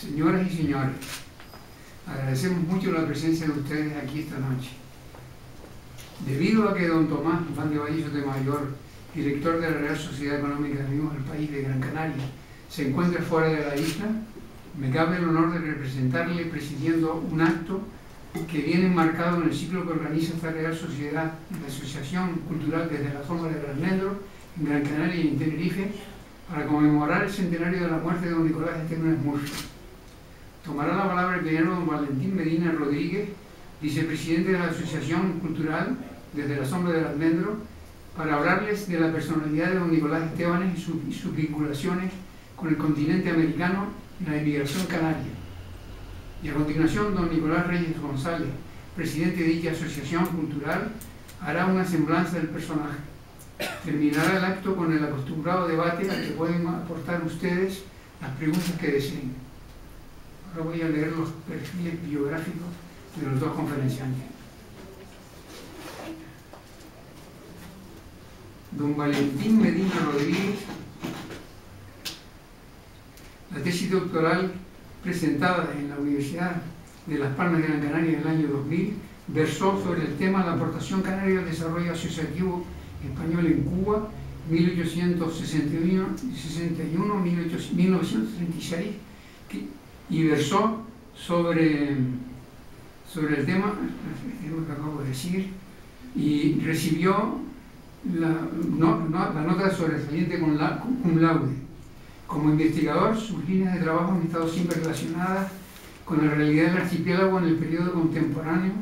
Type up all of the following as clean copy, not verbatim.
Señoras y señores, agradecemos mucho la presencia de ustedes aquí esta noche. Debido a que don Tomás Van de Valle Sotomayor, director de la Real Sociedad Económica de Amigos del País de Gran Canaria, se encuentra fuera de la isla, me cabe el honor de representarle presidiendo un acto que viene enmarcado en el ciclo que organiza esta Real Sociedad, la Asociación Cultural desde la Sombra del Almendro, en Gran Canaria y en Tenerife, para conmemorar el centenario de la muerte de don Nicolás Estevez Murphy. Tomará la palabra el ingeniero don Valentín Medina Rodríguez, vicepresidente de la Asociación Cultural desde la Sombra del Almendro, para hablarles de la personalidad de don Nicolás Estevez y sus vinculaciones con el continente americano y la inmigración canaria. Y a continuación, don Nicolás Reyes González, presidente de dicha asociación cultural, hará una semblanza del personaje. Terminará el acto con el acostumbrado debate al que pueden aportar ustedes las preguntas que deseen. Ahora voy a leer los perfiles biográficos de los dos conferenciantes. Don Valentín Medina Rodríguez, la tesis doctoral presentada en la Universidad de Las Palmas de Gran Canaria en el año 2000 versó sobre el tema de la aportación canaria al desarrollo asociativo español en Cuba, 1861-1936, y versó sobre el tema que acabo de decir, y recibió la nota sobresaliente cum laude. Como investigador, sus líneas de trabajo han estado siempre relacionadas con la realidad del archipiélago en el periodo contemporáneo,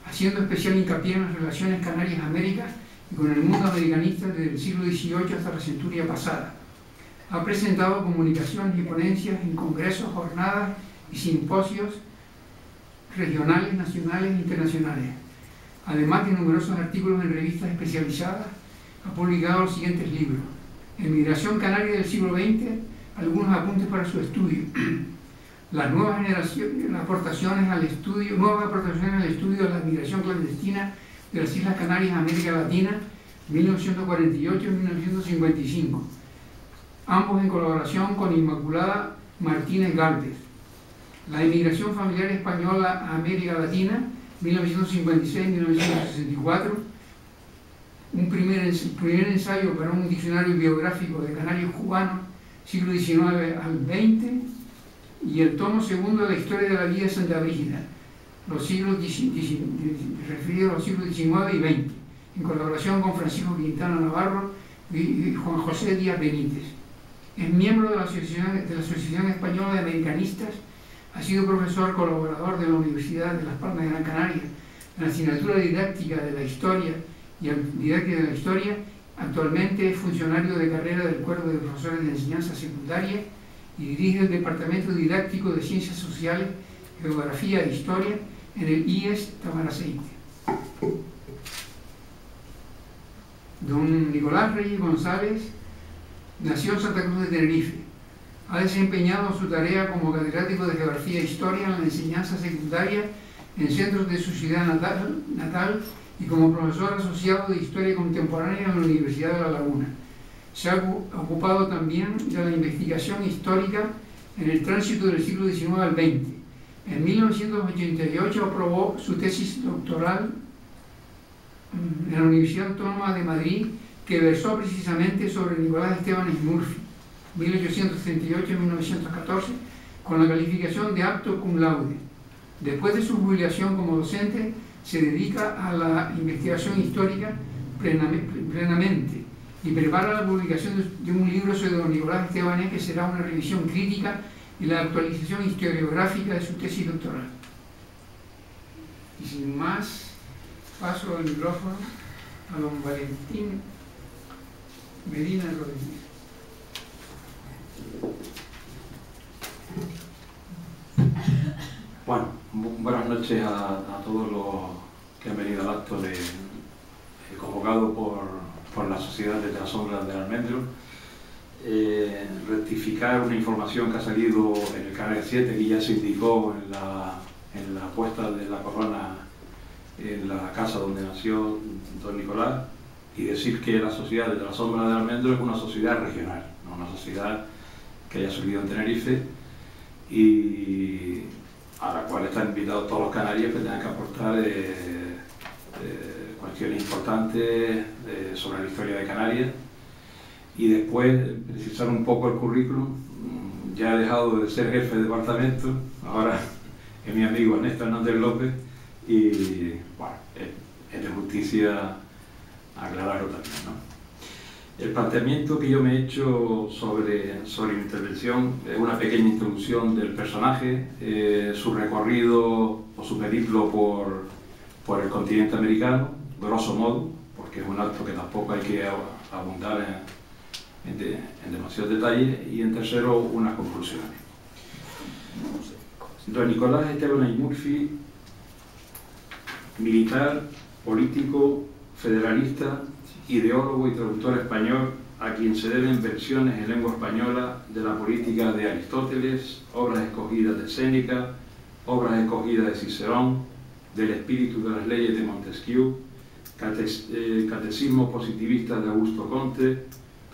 haciendo especial hincapié en las relaciones Canarias-Américas y con el mundo americanista desde el siglo XVIII hasta la centuria pasada. Ha presentado comunicaciones y ponencias en congresos, jornadas y simposios regionales, nacionales e internacionales. Además de numerosos artículos en revistas especializadas, ha publicado los siguientes libros: Emigración Canaria del siglo XX, algunos apuntes para su estudio. Las nuevas aportaciones al estudio de la migración clandestina de las Islas Canarias a América Latina, 1948-1955. Ambos en colaboración con Inmaculada Martínez Gálvez. La emigración familiar española a América Latina, 1956-1964. Un primer ensayo para un diccionario biográfico de canarios cubanos, siglo XIX al XX, y el tomo segundo de la historia de la vida de Santa Brígida, referido a los siglos XIX y XX, en colaboración con Francisco Quintana Navarro y Juan José Díaz Benítez. Es miembro de la Asociación Española de Americanistas, ha sido profesor colaborador de la Universidad de Las Palmas de Gran Canaria, en la asignatura didáctica de la historia Actualmente es funcionario de carrera del Cuerpo de Profesores de Enseñanza Secundaria y dirige el Departamento Didáctico de Ciencias Sociales, Geografía e Historia en el IES Tamaraceite. Don Nicolás Reyes González nació en Santa Cruz de Tenerife. Ha desempeñado su tarea como catedrático de Geografía e Historia en la enseñanza secundaria en centros de su ciudad natal y como profesor asociado de Historia Contemporánea en la Universidad de La Laguna. Se ha ocupado también de la investigación histórica en el tránsito del siglo XIX al XX. En 1988 aprobó su tesis doctoral en la Universidad Autónoma de Madrid, que versó precisamente sobre Nicolás Estevez Murphy, 1838-1914, con la calificación de apto cum laude. Después de su jubilación como docente, se dedica a la investigación histórica plenamente y prepara la publicación de un libro sobre don Nicolás Estevez, que será una revisión crítica y la actualización historiográfica de su tesis doctoral. Y sin más, paso el micrófono a don Valentín Medina Rodríguez. Bueno, buenas noches a todos los que han venido al acto convocado por la Sociedad de la Sombra del Almendro. Rectificar una información que ha salido en el Canal 7, que ya se indicó en la puesta de la corona en la casa donde nació don Nicolás, y decir que la Sociedad de la Sombra del Almendro es una sociedad regional, no una sociedad que haya surgido en Tenerife, y a la cual están invitados todos los canarios que tengan que aportar cuestiones importantes sobre la historia de Canarias. Y después precisar un poco el currículum. Ya he dejado de ser jefe de departamento, ahora es mi amigo Ernesto Hernández López, y bueno, es de justicia aclararlo también, ¿no? El planteamiento que yo me he hecho sobre mi intervención es una pequeña introducción del personaje, su recorrido o su periplo por el continente americano, grosso modo, porque es un acto que tampoco hay que abundar en demasiados detalles, y en tercero, unas conclusiones. Don Nicolás Esteban Aimurphy, militar, político, federalista, ideólogo y traductor español, a quien se deben versiones en lengua española de la política de Aristóteles, obras escogidas de Séneca, obras escogidas de Cicerón, del espíritu de las leyes de Montesquieu, catecismo positivista de Augusto Comte,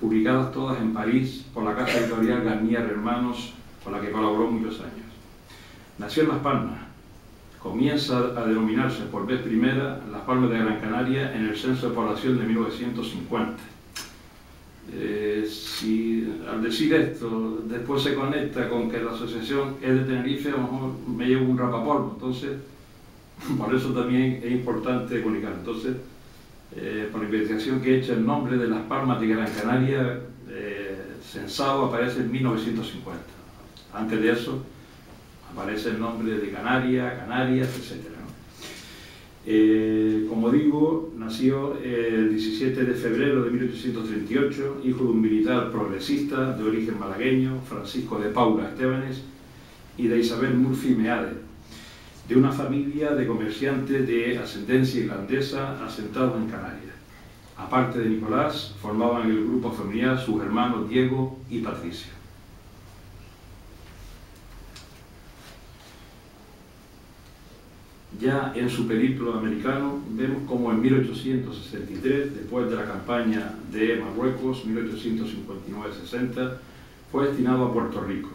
publicadas todas en París por la casa editorial Garnier Hermanos, con la que colaboró muchos años. Nació en Las Palmas. Comienza a denominarse por vez primera Las Palmas de Gran Canaria en el censo de población de 1950. Si al decir esto después se conecta con que la asociación es de Tenerife, a lo mejor me llevo un rapapolvo, entonces por eso también es importante comunicar. Entonces, por la investigación que he hecho, el nombre de Las Palmas de Gran Canaria censado aparece en 1950. Antes de eso aparece el nombre de Canarias, etc., ¿no? Como digo, nació el 17 de febrero de 1838, hijo de un militar progresista de origen malagueño, Francisco de Paula Estebanes, y de Isabel Murphy Meade, de una familia de comerciantes de ascendencia irlandesa asentados en Canarias. Aparte de Nicolás, formaban el grupo familiar sus hermanos Diego y Patricio. Ya en su periplo americano vemos como en 1863, después de la campaña de Marruecos, 1859-60, fue destinado a Puerto Rico.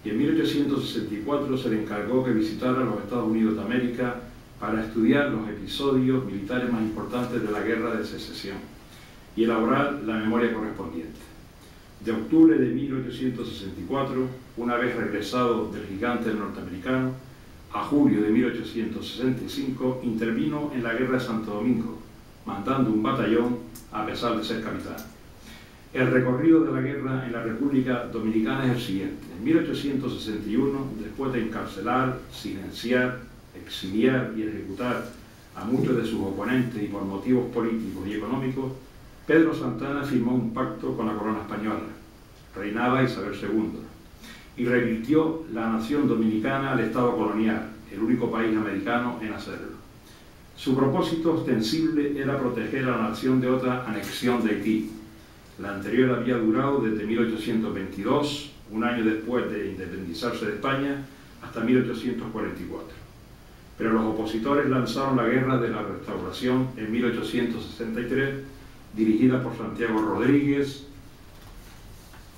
Y en 1864 se le encargó que visitara los Estados Unidos de América para estudiar los episodios militares más importantes de la Guerra de Secesión y elaborar la memoria correspondiente. De octubre de 1864, una vez regresado del gigante norteamericano, a julio de 1865 intervino en la Guerra de Santo Domingo, mandando un batallón a pesar de ser capitán. El recorrido de la guerra en la República Dominicana es el siguiente. En 1861, después de encarcelar, silenciar, exiliar y ejecutar a muchos de sus oponentes y por motivos políticos y económicos, Pedro Santana firmó un pacto con la corona española. Reinaba Isabel II y revirtió la nación dominicana al Estado colonial, el único país americano en hacerlo. Su propósito ostensible era proteger a la nación de otra anexión de Haití. La anterior había durado desde 1822, un año después de independizarse de España, hasta 1844. Pero los opositores lanzaron la Guerra de la Restauración en 1863, dirigida por Santiago Rodríguez,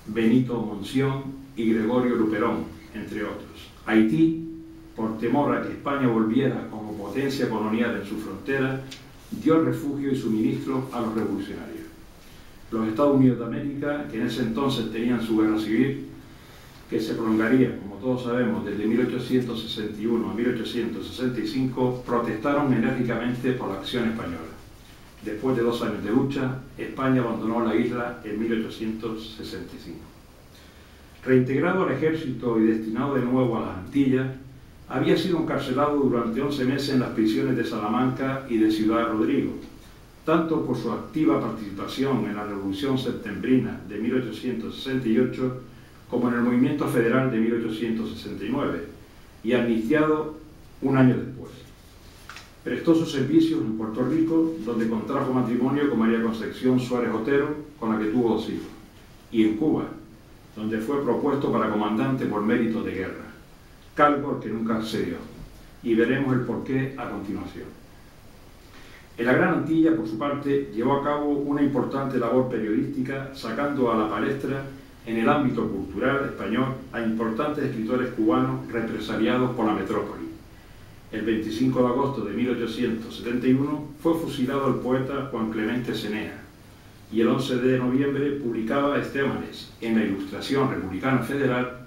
Benito Monción y Gregorio Luperón, entre otros. Haití, por temor a que España volviera como potencia colonial en su frontera, dio refugio y suministro a los revolucionarios. Los Estados Unidos de América, que en ese entonces tenían su guerra civil, que se prolongaría, como todos sabemos, desde 1861 a 1865, protestaron enérgicamente por la acción española. Después de 2 años de lucha, España abandonó la isla en 1865. Reintegrado al ejército y destinado de nuevo a las Antillas, había sido encarcelado durante 11 meses en las prisiones de Salamanca y de Ciudad Rodrigo, tanto por su activa participación en la Revolución Septembrina de 1868 como en el Movimiento Federal de 1869, y amnistiado un año después. Prestó sus servicios en Puerto Rico, donde contrajo matrimonio con María Concepción Suárez Otero, con la que tuvo 2 hijos, y en Cuba, donde fue propuesto para comandante por méritos de guerra, cargo que nunca accedió, y veremos el porqué a continuación. En la Gran Antilla, por su parte, llevó a cabo una importante labor periodística, sacando a la palestra en el ámbito cultural español a importantes escritores cubanos represaliados por la metrópoli. El 25 de agosto de 1871 fue fusilado el poeta Juan Clemente Cenea, y el 11 de noviembre publicaba Estémanes en la Ilustración Republicana Federal,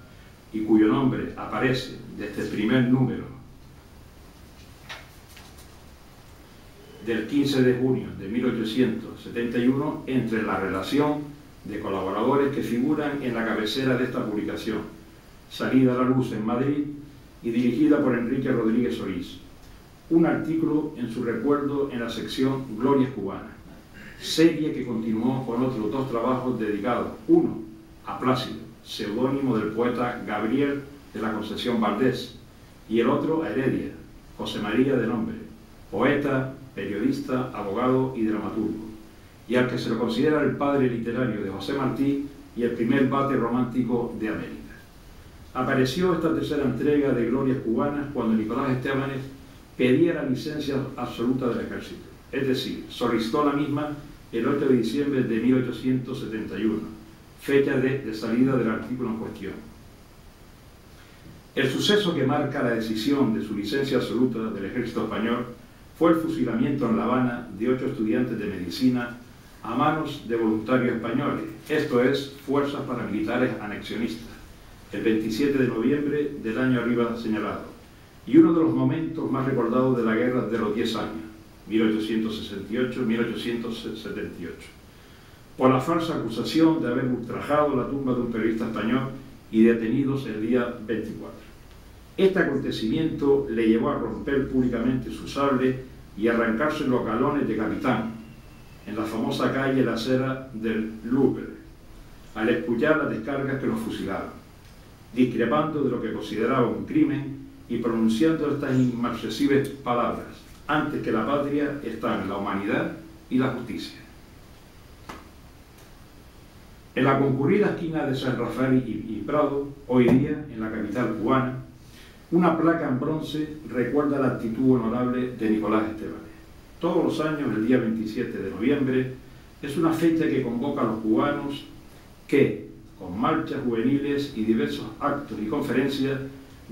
y cuyo nombre aparece desde el primer número del 15 de junio de 1871 entre la relación de colaboradores que figuran en la cabecera de esta publicación, salida a la luz en Madrid y dirigida por Enrique Rodríguez Solís. Un artículo en su recuerdo en la sección Glorias Cubanas, serie que continuó con otros dos trabajos dedicados, uno a Plácido, seudónimo del poeta Gabriel de la Concepción Valdés, y el otro a Heredia, José María de nombre, poeta, periodista, abogado y dramaturgo, y al que se le considera el padre literario de José Martí y el primer bate romántico de América. Apareció esta tercera entrega de Glorias Cubanas cuando Nicolás Estémanes pedía la licencia absoluta del ejército, es decir, solicitó la misma el 8 de diciembre de 1871, fecha de salida del artículo en cuestión. El suceso que marca la decisión de su licencia absoluta del ejército español fue el fusilamiento en La Habana de 8 estudiantes de medicina a manos de voluntarios españoles, esto es, fuerzas paramilitares anexionistas, el 27 de noviembre del año arriba señalado, y uno de los momentos más recordados de la guerra de los 10 años, 1868-1878, por la falsa acusación de haber ultrajado la tumba de un periodista español y detenidos el día 24. Este acontecimiento le llevó a romper públicamente su sable y arrancarse los galones de capitán en la famosa calle La Acera del Louvre, al escuchar las descargas que los fusilaban, discrepando de lo que consideraba un crimen y pronunciando estas inmarcesibles palabras: antes que la patria están la humanidad y la justicia. En la concurrida esquina de San Rafael y Prado, hoy día en la capital cubana, una placa en bronce recuerda la actitud honorable de Nicolás Estémanes. Todos los años, el día 27 de noviembre, es una fecha que convoca a los cubanos que, con marchas juveniles y diversos actos y conferencias,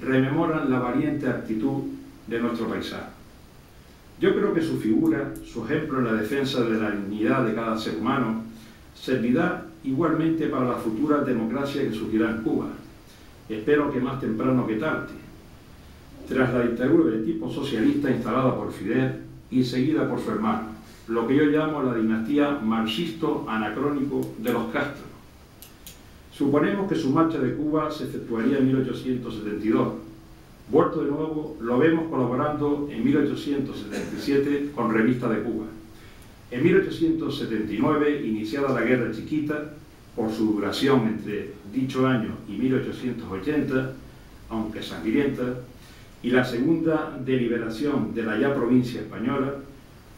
rememoran la valiente actitud de nuestro paisano. Yo creo que su figura, su ejemplo en la defensa de la dignidad de cada ser humano, servirá igualmente para la futura democracia que surgirá en Cuba. Espero que más temprano que tarde. Tras la dictadura de tipo socialista instalada por Fidel y seguida por su hermano, lo que yo llamo la dinastía marxisto-anacrónico de los Castro. Suponemos que su marcha de Cuba se efectuaría en 1872. Vuelto de nuevo, lo vemos colaborando en 1877 con Revista de Cuba. En 1879, iniciada la Guerra Chiquita, por su duración entre dicho año y 1880, aunque sangrienta, y la segunda deliberación de la ya provincia española,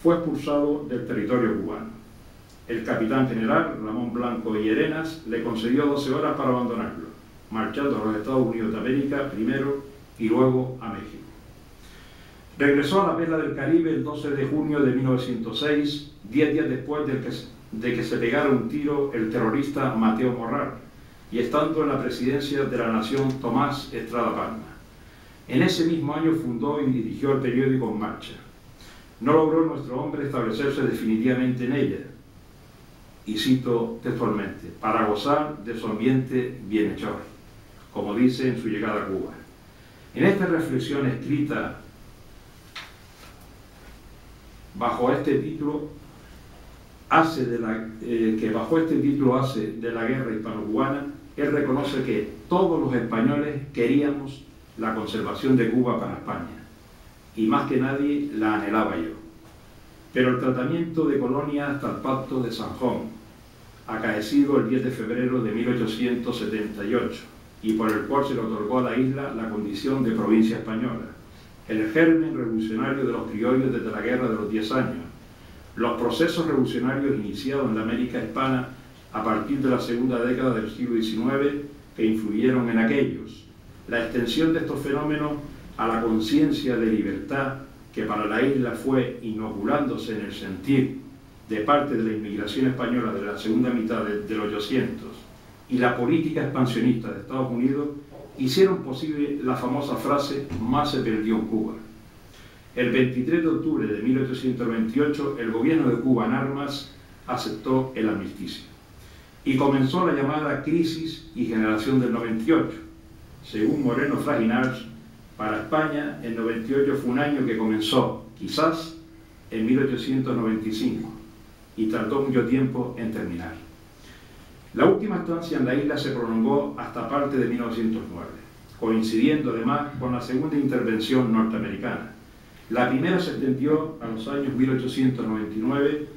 fue expulsado del territorio cubano. El capitán general, Ramón Blanco y Arenas, le concedió 12 horas para abandonarlo, marchando a los Estados Unidos de América primero y luego a México. Regresó a la Perla del Caribe el 12 de junio de 1906, 10 días después de que se pegara un tiro el terrorista Mateo Morral, y estando en la presidencia de la Nación Tomás Estrada Palma. En ese mismo año fundó y dirigió el periódico En Marcha. No logró nuestro hombre establecerse definitivamente en ella, y cito textualmente, para gozar de su ambiente bienhechor, como dice en su llegada a Cuba. En esta reflexión escrita bajo este título hace de la guerra hispano-cubana, él reconoce que todos los españoles queríamos la conservación de Cuba para España, y más que nadie la anhelaba yo. Pero el tratamiento de colonia hasta el Pacto de San Juan, acaecido el 10 de febrero de 1878, y por el cual se le otorgó a la isla la condición de provincia española, el germen revolucionario de los criollos desde la Guerra de los 10 años, los procesos revolucionarios iniciados en la América hispana a partir de la segunda década del siglo XIX que influyeron en aquellos, la extensión de estos fenómenos a la conciencia de libertad que para la isla fue inoculándose en el sentir de parte de la inmigración española de la segunda mitad del 800 y la política expansionista de Estados Unidos hicieron posible la famosa frase «más se perdió en Cuba». El 23 de octubre de 1898, el gobierno de Cuba en armas aceptó el armisticio y comenzó la llamada crisis y generación del 98. Según Moreno Fraginals, para España el 98 fue un año que comenzó, quizás, en 1895 y tardó mucho tiempo en terminar. La última estancia en la isla se prolongó hasta parte de 1909, coincidiendo además con la segunda intervención norteamericana. La primera se extendió a los años 1899-1902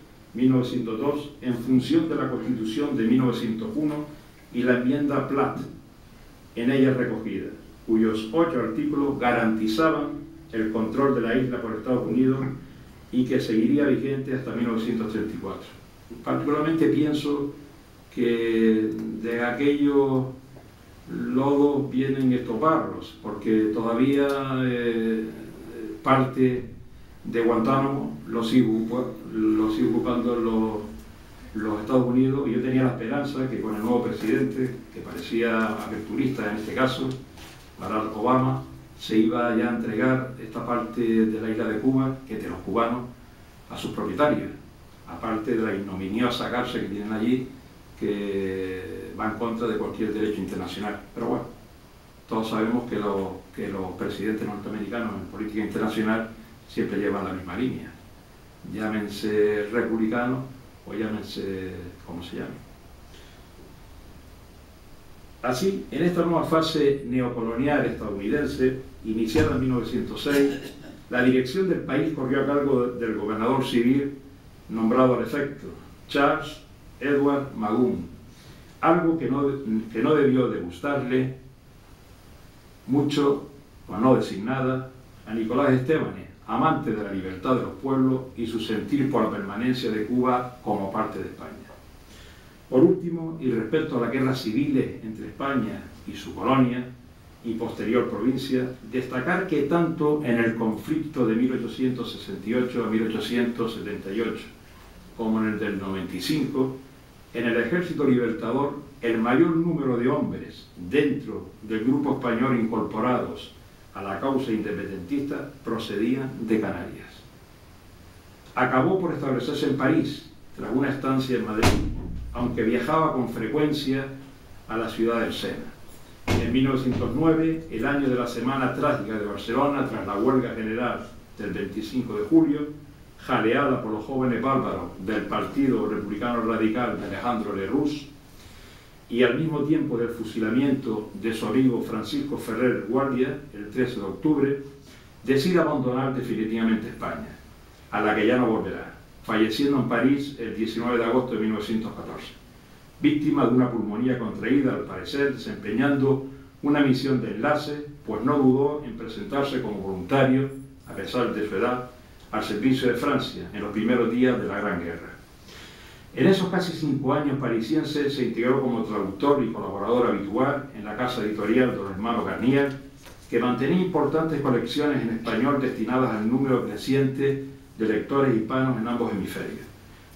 en función de la Constitución de 1901 y la enmienda Platt, en ella recogida, cuyos 8 artículos garantizaban el control de la isla por Estados Unidos y que seguiría vigente hasta 1934. Particularmente pienso que de aquellos lodos vienen estos barros, porque todavía parte de Guantánamo lo sigue ocupando los Estados Unidos, y yo tenía la esperanza que con el nuevo presidente, que parecía aperturista en este caso, Barack Obama, se iba ya a entregar esta parte de la isla de Cuba, que es de los cubanos, a sus propietarios, aparte de la ignominiosa cárcel que tienen allí, que va en contra de cualquier derecho internacional. Pero bueno, todos sabemos que los presidentes norteamericanos en política internacional siempre llevan la misma línea, llámense republicanos o llámense como se llame. Así, en esta nueva fase neocolonial estadounidense, iniciada en 1906, la dirección del país corrió a cargo del gobernador civil nombrado al efecto, Charles Edward Magún, algo que no debió de gustarle mucho, por no decir nada, a Nicolás Estebanes, amante de la libertad de los pueblos y su sentir por la permanencia de Cuba como parte de España. Por último, y respecto a las guerras civiles entre España y su colonia y posterior provincia, destacar que tanto en el conflicto de 1868 a 1878 como en el del 95, en el Ejército Libertador, el mayor número de hombres dentro del grupo español incorporados a la causa independentista procedían de Canarias. Acabó por establecerse en París, tras una estancia en Madrid, aunque viajaba con frecuencia a la ciudad del Sena. En 1909, el año de la Semana Trágica de Barcelona, tras la huelga general del 25 de julio, jaleada por los jóvenes bárbaros del Partido Republicano Radical de Alejandro Lerroux, y al mismo tiempo del fusilamiento de su amigo Francisco Ferrer Guardia, el 13 de octubre, decide abandonar definitivamente España, a la que ya no volverá, falleciendo en París el 19 de agosto de 1914, víctima de una pulmonía contraída, al parecer, desempeñando una misión de enlace, pues no dudó en presentarse como voluntario, a pesar de su edad, al servicio de Francia en los primeros días de la Gran Guerra. En esos casi 5 años parisiense se integró como traductor y colaborador habitual en la casa editorial de los hermanos Garnier, que mantenía importantes colecciones en español destinadas al número creciente de lectores hispanos en ambos hemisferios.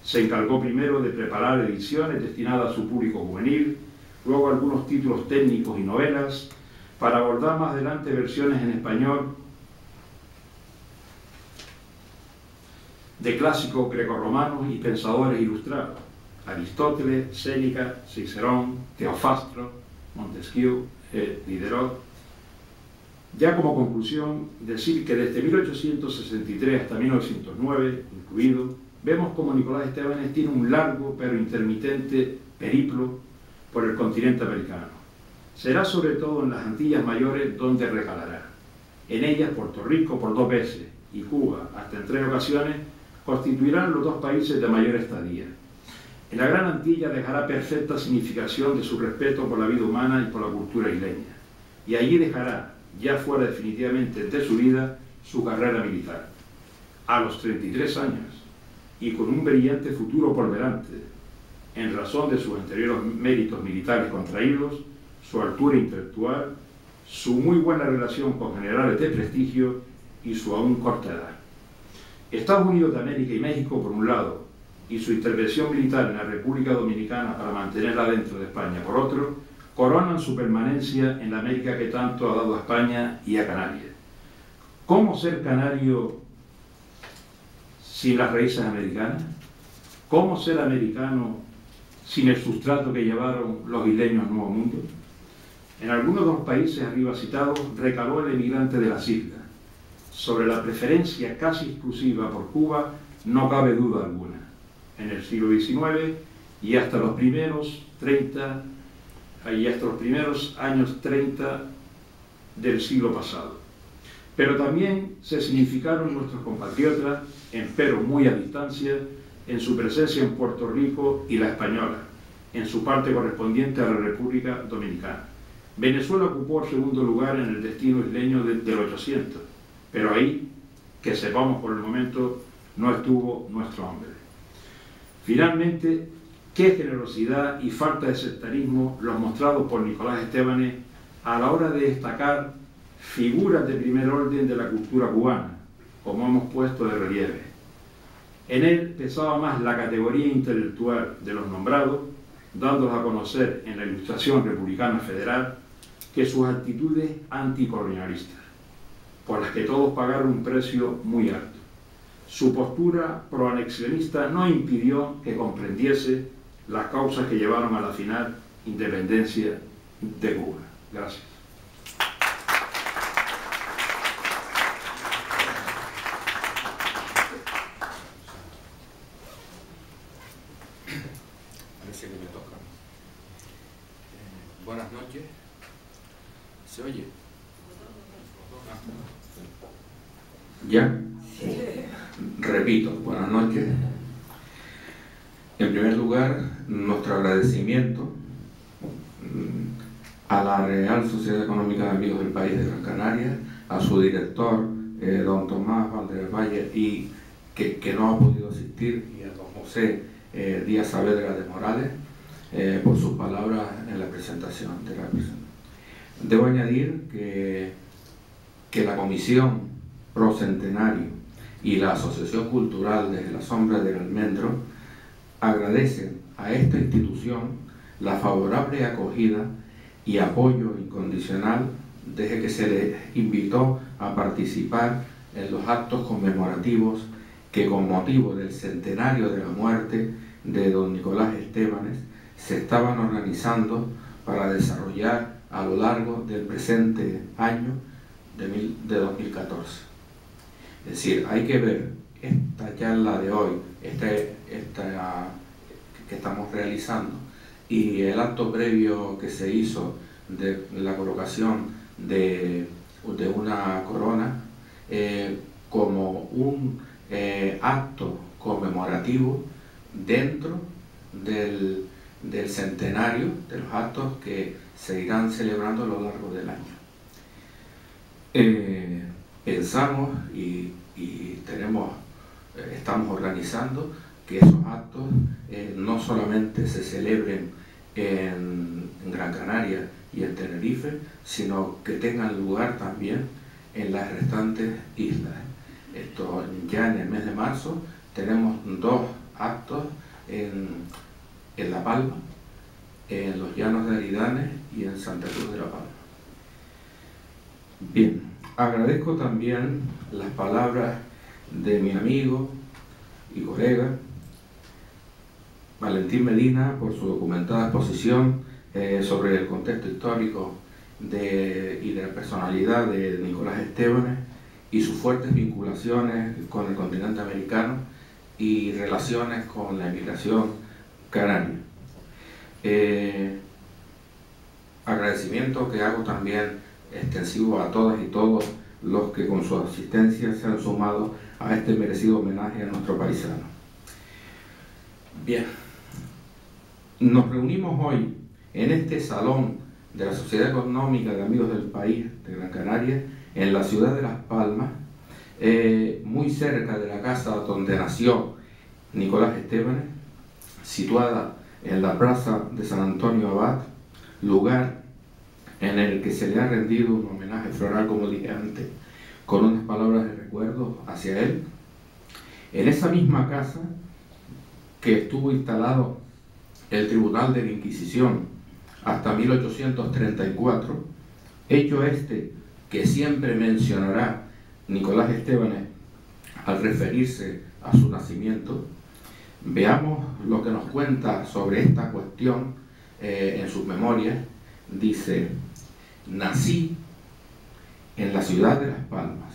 Se encargó primero de preparar ediciones destinadas a su público juvenil, luego algunos títulos técnicos y novelas, para abordar más adelante versiones en español de clásicos grecorromanos y pensadores ilustrados: Aristóteles, Séneca, Cicerón, Teofastro, Montesquieu, Diderot. Ya como conclusión, decir que desde 1863 hasta 1909, incluido, vemos como Nicolás Estebanes tiene un largo pero intermitente periplo por el continente americano. Será sobre todo en las Antillas Mayores donde recalará. En ellas Puerto Rico por 2 veces y Cuba hasta en 3 ocasiones constituirán los 2 países de mayor estadía. En la Gran Antilla dejará perfecta significación de su respeto por la vida humana y por la cultura isleña, y allí dejará, ya fuera definitivamente de su vida, su carrera militar. A los 33 años, y con un brillante futuro por delante, en razón de sus anteriores méritos militares contraídos, su altura intelectual, su muy buena relación con generales de prestigio y su aún corta edad. Estados Unidos de América y México por un lado, y su intervención militar en la República Dominicana para mantenerla dentro de España, por otro, coronan su permanencia en la América que tanto ha dado a España y a Canarias. ¿Cómo ser canario sin las raíces americanas? ¿Cómo ser americano sin el sustrato que llevaron los isleños al Nuevo Mundo? En algunos de los países arriba citados recaló el emigrante de las islas. Sobre la preferencia casi exclusiva por Cuba no cabe duda alguna. En el siglo XIX y hasta los primeros años 30 del siglo pasado. Pero también se significaron nuestros compatriotas, empero muy a distancia, en su presencia en Puerto Rico y la Española, en su parte correspondiente a la República Dominicana. Venezuela ocupó el segundo lugar en el destino isleño del 800, pero ahí, que sepamos por el momento, no estuvo nuestro hombre. Finalmente, qué generosidad y falta de sectarismo los mostrados por Nicolás Estébanez a la hora de destacar figuras de primer orden de la cultura cubana, como hemos puesto de relieve. En él pesaba más la categoría intelectual de los nombrados, dándolos a conocer en la Ilustración Republicana Federal, que sus actitudes anticolonialistas, por las que todos pagaron un precio muy alto. Su postura proanexionista no impidió que comprendiese las causas que llevaron a la final independencia de Cuba. Gracias. Parece que me toca. Buenas noches. ¿Se oye? ¿Ya? Repito, buenas noches. En primer lugar, nuestro agradecimiento a la Real Sociedad Económica de Amigos del País de Gran Canaria, a su director, don Tomás Valdés Valle, y que no ha podido asistir, y a don José Díaz Saavedra de Morales, por sus palabras en la presentación de la presentación. Debo añadir que la Comisión Pro Centenario y la Asociación Cultural Desde la Sombra del Almendro agradecen a esta institución la favorable acogida y apoyo incondicional desde que se les invitó a participar en los actos conmemorativos que, con motivo del centenario de la muerte de don Nicolás Estébanez, se estaban organizando para desarrollar a lo largo del presente año de 2014. Es decir, hay que ver esta charla de hoy, esta que estamos realizando, y el acto previo que se hizo de la colocación de una corona como un acto conmemorativo dentro del centenario de los actos que se irán celebrando a lo largo del año. Pensamos y estamos organizando que esos actos no solamente se celebren en Gran Canaria y en Tenerife, sino que tengan lugar también en las restantes islas. Ya en el mes de marzo tenemos 2 actos en La Palma, en los Llanos de Aridane y en Santa Cruz de la Palma. Bien, agradezco también las palabras de mi amigo y colega Valentín Medina por su documentada exposición sobre el contexto histórico y de la personalidad de Nicolás Estébanez y sus fuertes vinculaciones con el continente americano y relaciones con la emigración canaria. Agradecimiento que hago también extensivo a todas y todos los que con su asistencia se han sumado a este merecido homenaje a nuestro paisano. Bien, nos reunimos hoy en este salón de la Sociedad Económica de Amigos del País de Gran Canaria, en la ciudad de Las Palmas, muy cerca de la casa donde nació Nicolás Estébanez, situada en la plaza de San Antonio Abad, lugar en el que se le ha rendido un homenaje floral, como dije antes, con unas palabras de recuerdo hacia él. En esa misma casa que estuvo instalado el Tribunal de la Inquisición hasta 1834, hecho este que siempre mencionará Nicolás Estébanez al referirse a su nacimiento, veamos lo que nos cuenta sobre esta cuestión en sus memorias. Dice: nací en la ciudad de Las Palmas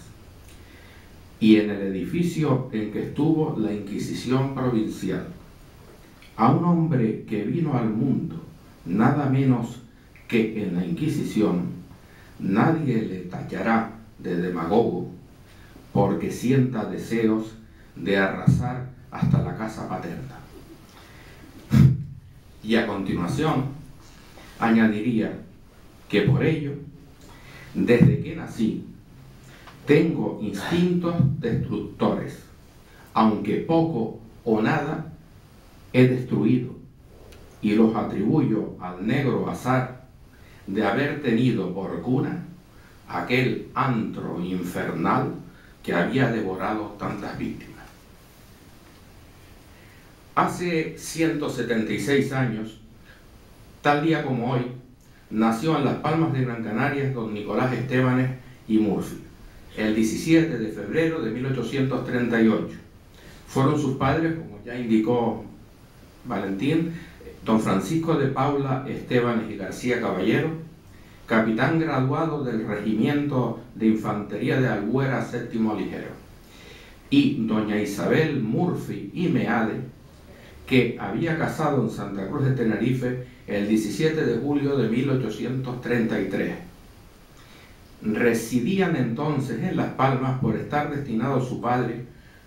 y en el edificio en que estuvo la Inquisición provincial. A un hombre que vino al mundo nada menos que en la Inquisición, nadie le tachará de demagogo, porque sienta deseos de arrasar hasta la casa paterna. Y a continuación añadiría que por ello, desde que nací, tengo instintos destructores, aunque poco o nada he destruido, y los atribuyo al negro azar de haber tenido por cuna aquel antro infernal que había devorado tantas víctimas. Hace 176 años, tal día como hoy, nació en Las Palmas de Gran Canaria don Nicolás Estébanez y Murphy, el 17 de febrero de 1838. Fueron sus padres, como ya indicó Valentín, don Francisco de Paula Estébanez y García Caballero, capitán graduado del Regimiento de Infantería de Albuera Séptimo Ligero, y doña Isabel Murphy y Meade, que había casado en Santa Cruz de Tenerife el 17 de julio de 1833. Residían entonces en Las Palmas por estar destinado su padre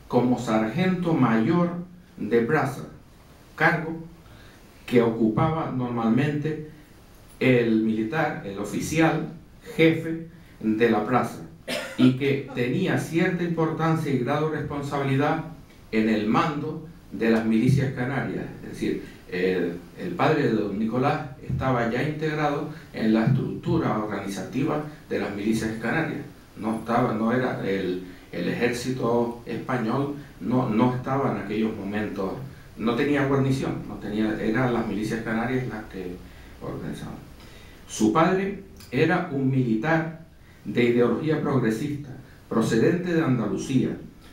como sargento mayor de braza, cargo que ocupaba normalmente el militar, el oficial jefe de la plaza, y que tenía cierta importancia y grado de responsabilidad en el mando de las milicias canarias. Es decir, el padre de don Nicolás estaba ya integrado en la estructura organizativa de las milicias canarias. No era el ejército español, no estaba en aquellos momentos, no tenía guarnición, eran las milicias canarias las que organizaban. Su padre era un militar de ideología progresista, procedente de Andalucía,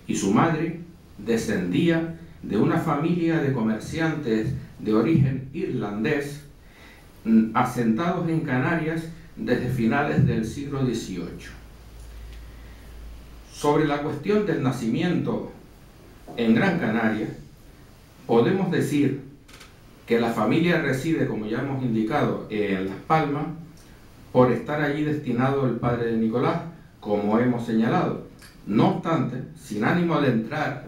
y su madre descendía de una familia de comerciantes de origen irlandés asentados en Canarias desde finales del siglo XVIII. Sobre la cuestión del nacimiento en Gran Canaria, podemos decir que la familia reside, como ya hemos indicado, en Las Palmas, por estar allí destinado el padre de Nicolás, como hemos señalado. No obstante, sin ánimo de entrar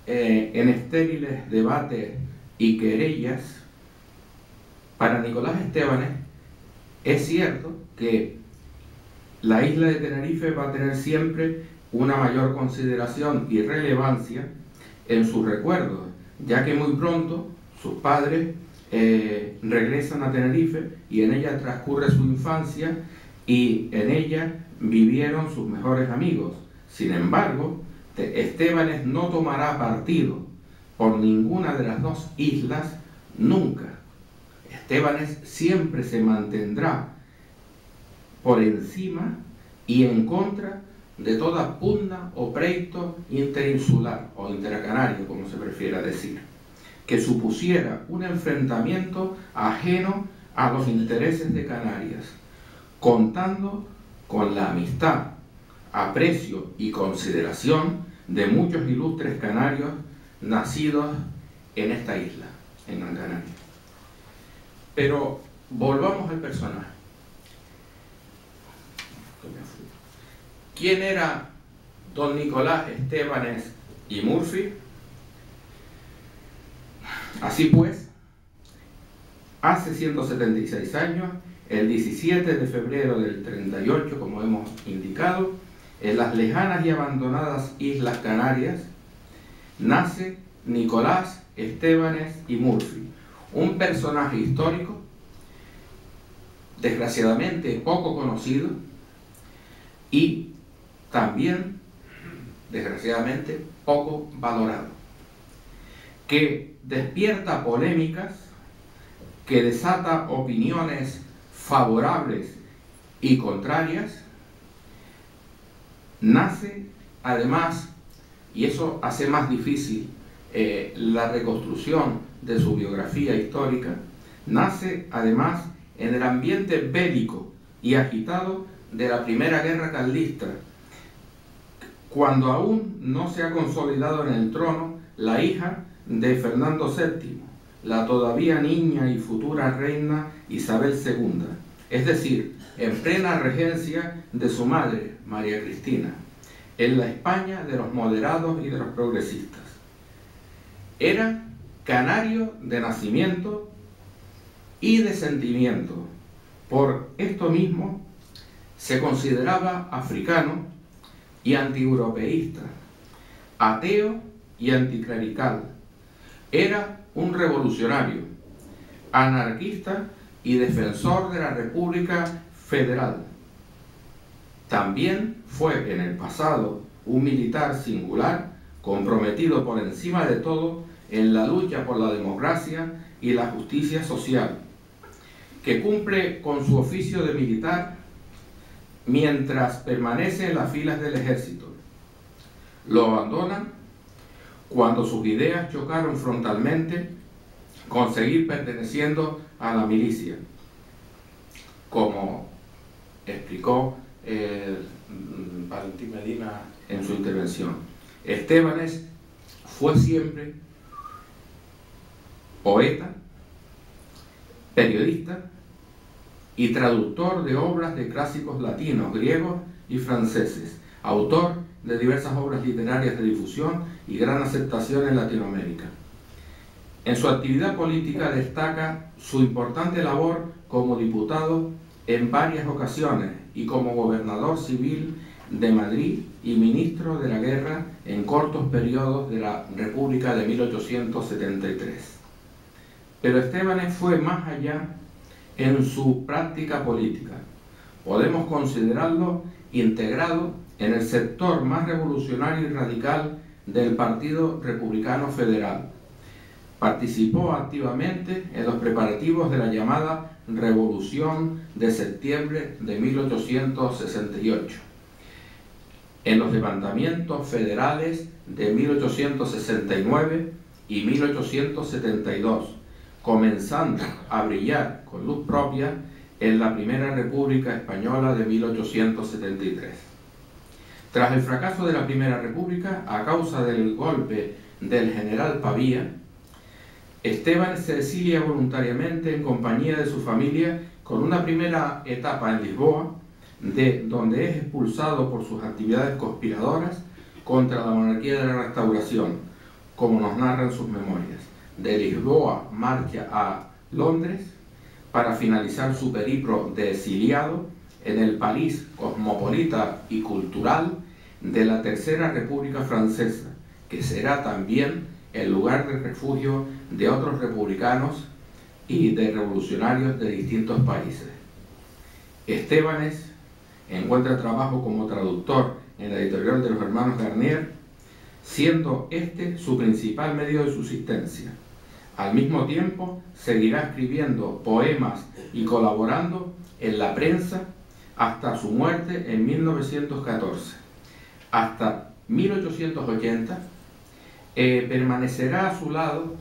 en estériles debates y querellas, para Nicolás Estébanez es cierto que la isla de Tenerife va a tener siempre una mayor consideración y relevancia en sus recuerdos, ya que muy pronto sus padres regresan a Tenerife y en ella transcurre su infancia y en ella vivieron sus mejores amigos. Sin embargo, Estébanez no tomará partido por ninguna de las dos islas nunca. Estébanez siempre se mantendrá por encima y en contra de toda pugna o pleito interinsular o intercanario, como se prefiera decir, que supusiera un enfrentamiento ajeno a los intereses de Canarias, contando con la amistad, aprecio y consideración de muchos ilustres canarios nacidos en esta isla, en Gran Canaria. Pero volvamos al personaje. ¿Quién era don Nicolás Estébanez y Murphy? Así pues, hace 176 años, el 17 de febrero del 38, como hemos indicado, en las lejanas y abandonadas Islas Canarias, nace Nicolás Estébanez y Murphy, un personaje histórico, desgraciadamente poco conocido, y también, desgraciadamente, poco valorado, que despierta polémicas, que desata opiniones favorables y contrarias, nace además, y eso hace más difícil la reconstrucción de su biografía histórica, nace además en el ambiente bélico y agitado de la Primera Guerra Carlista, cuando aún no se ha consolidado en el trono la hija de Fernando VII, la todavía niña y futura reina Isabel II, es decir, en plena regencia de su madre, María Cristina, en la España de los moderados y de los progresistas. Era canario de nacimiento y de sentimiento. Por esto mismo se consideraba africano y antieuropeísta, ateo y anticlerical. Era un revolucionario, anarquista y defensor de la República Federal. También fue en el pasado un militar singular, comprometido por encima de todo en la lucha por la democracia y la justicia social, que cumple con su oficio de militar mientras permanece en las filas del ejército. Lo abandonan cuando sus ideas chocaron frontalmente con seguir perteneciendo a la milicia, como explicó Valentín Medina en su intervención. Estébanez fue siempre poeta, periodista y traductor de obras de clásicos latinos, griegos y franceses, autor de diversas obras literarias de difusión y gran aceptación en Latinoamérica. En su actividad política destaca su importante labor como diputado en varias ocasiones y como gobernador civil de Madrid y ministro de la Guerra en cortos periodos de la República de 1873. Pero Estébanez fue más allá en su práctica política. Podemos considerarlo integrado en el sector más revolucionario y radical del Partido Republicano Federal. Participó activamente en los preparativos de la llamada Revolución de Septiembre de 1868, en los levantamientos federales de 1869 y 1872, comenzando a brillar con luz propia en la Primera República Española de 1873. Tras el fracaso de la Primera República, a causa del golpe del general Pavía, Estébanez se exilia voluntariamente en compañía de su familia, con una primera etapa en Lisboa, de donde es expulsado por sus actividades conspiradoras contra la monarquía de la Restauración, como nos narran sus memorias. De Lisboa marcha a Londres para finalizar su periplo de exiliado en el París cosmopolita y cultural de la Tercera República Francesa, que será también el lugar de refugio de otros republicanos y de revolucionarios de distintos países. Estébanez encuentra trabajo como traductor en la editorial de los hermanos Garnier, siendo este su principal medio de subsistencia. Al mismo tiempo, seguirá escribiendo poemas y colaborando en la prensa hasta su muerte en 1914. Hasta 1880 permanecerá a su lado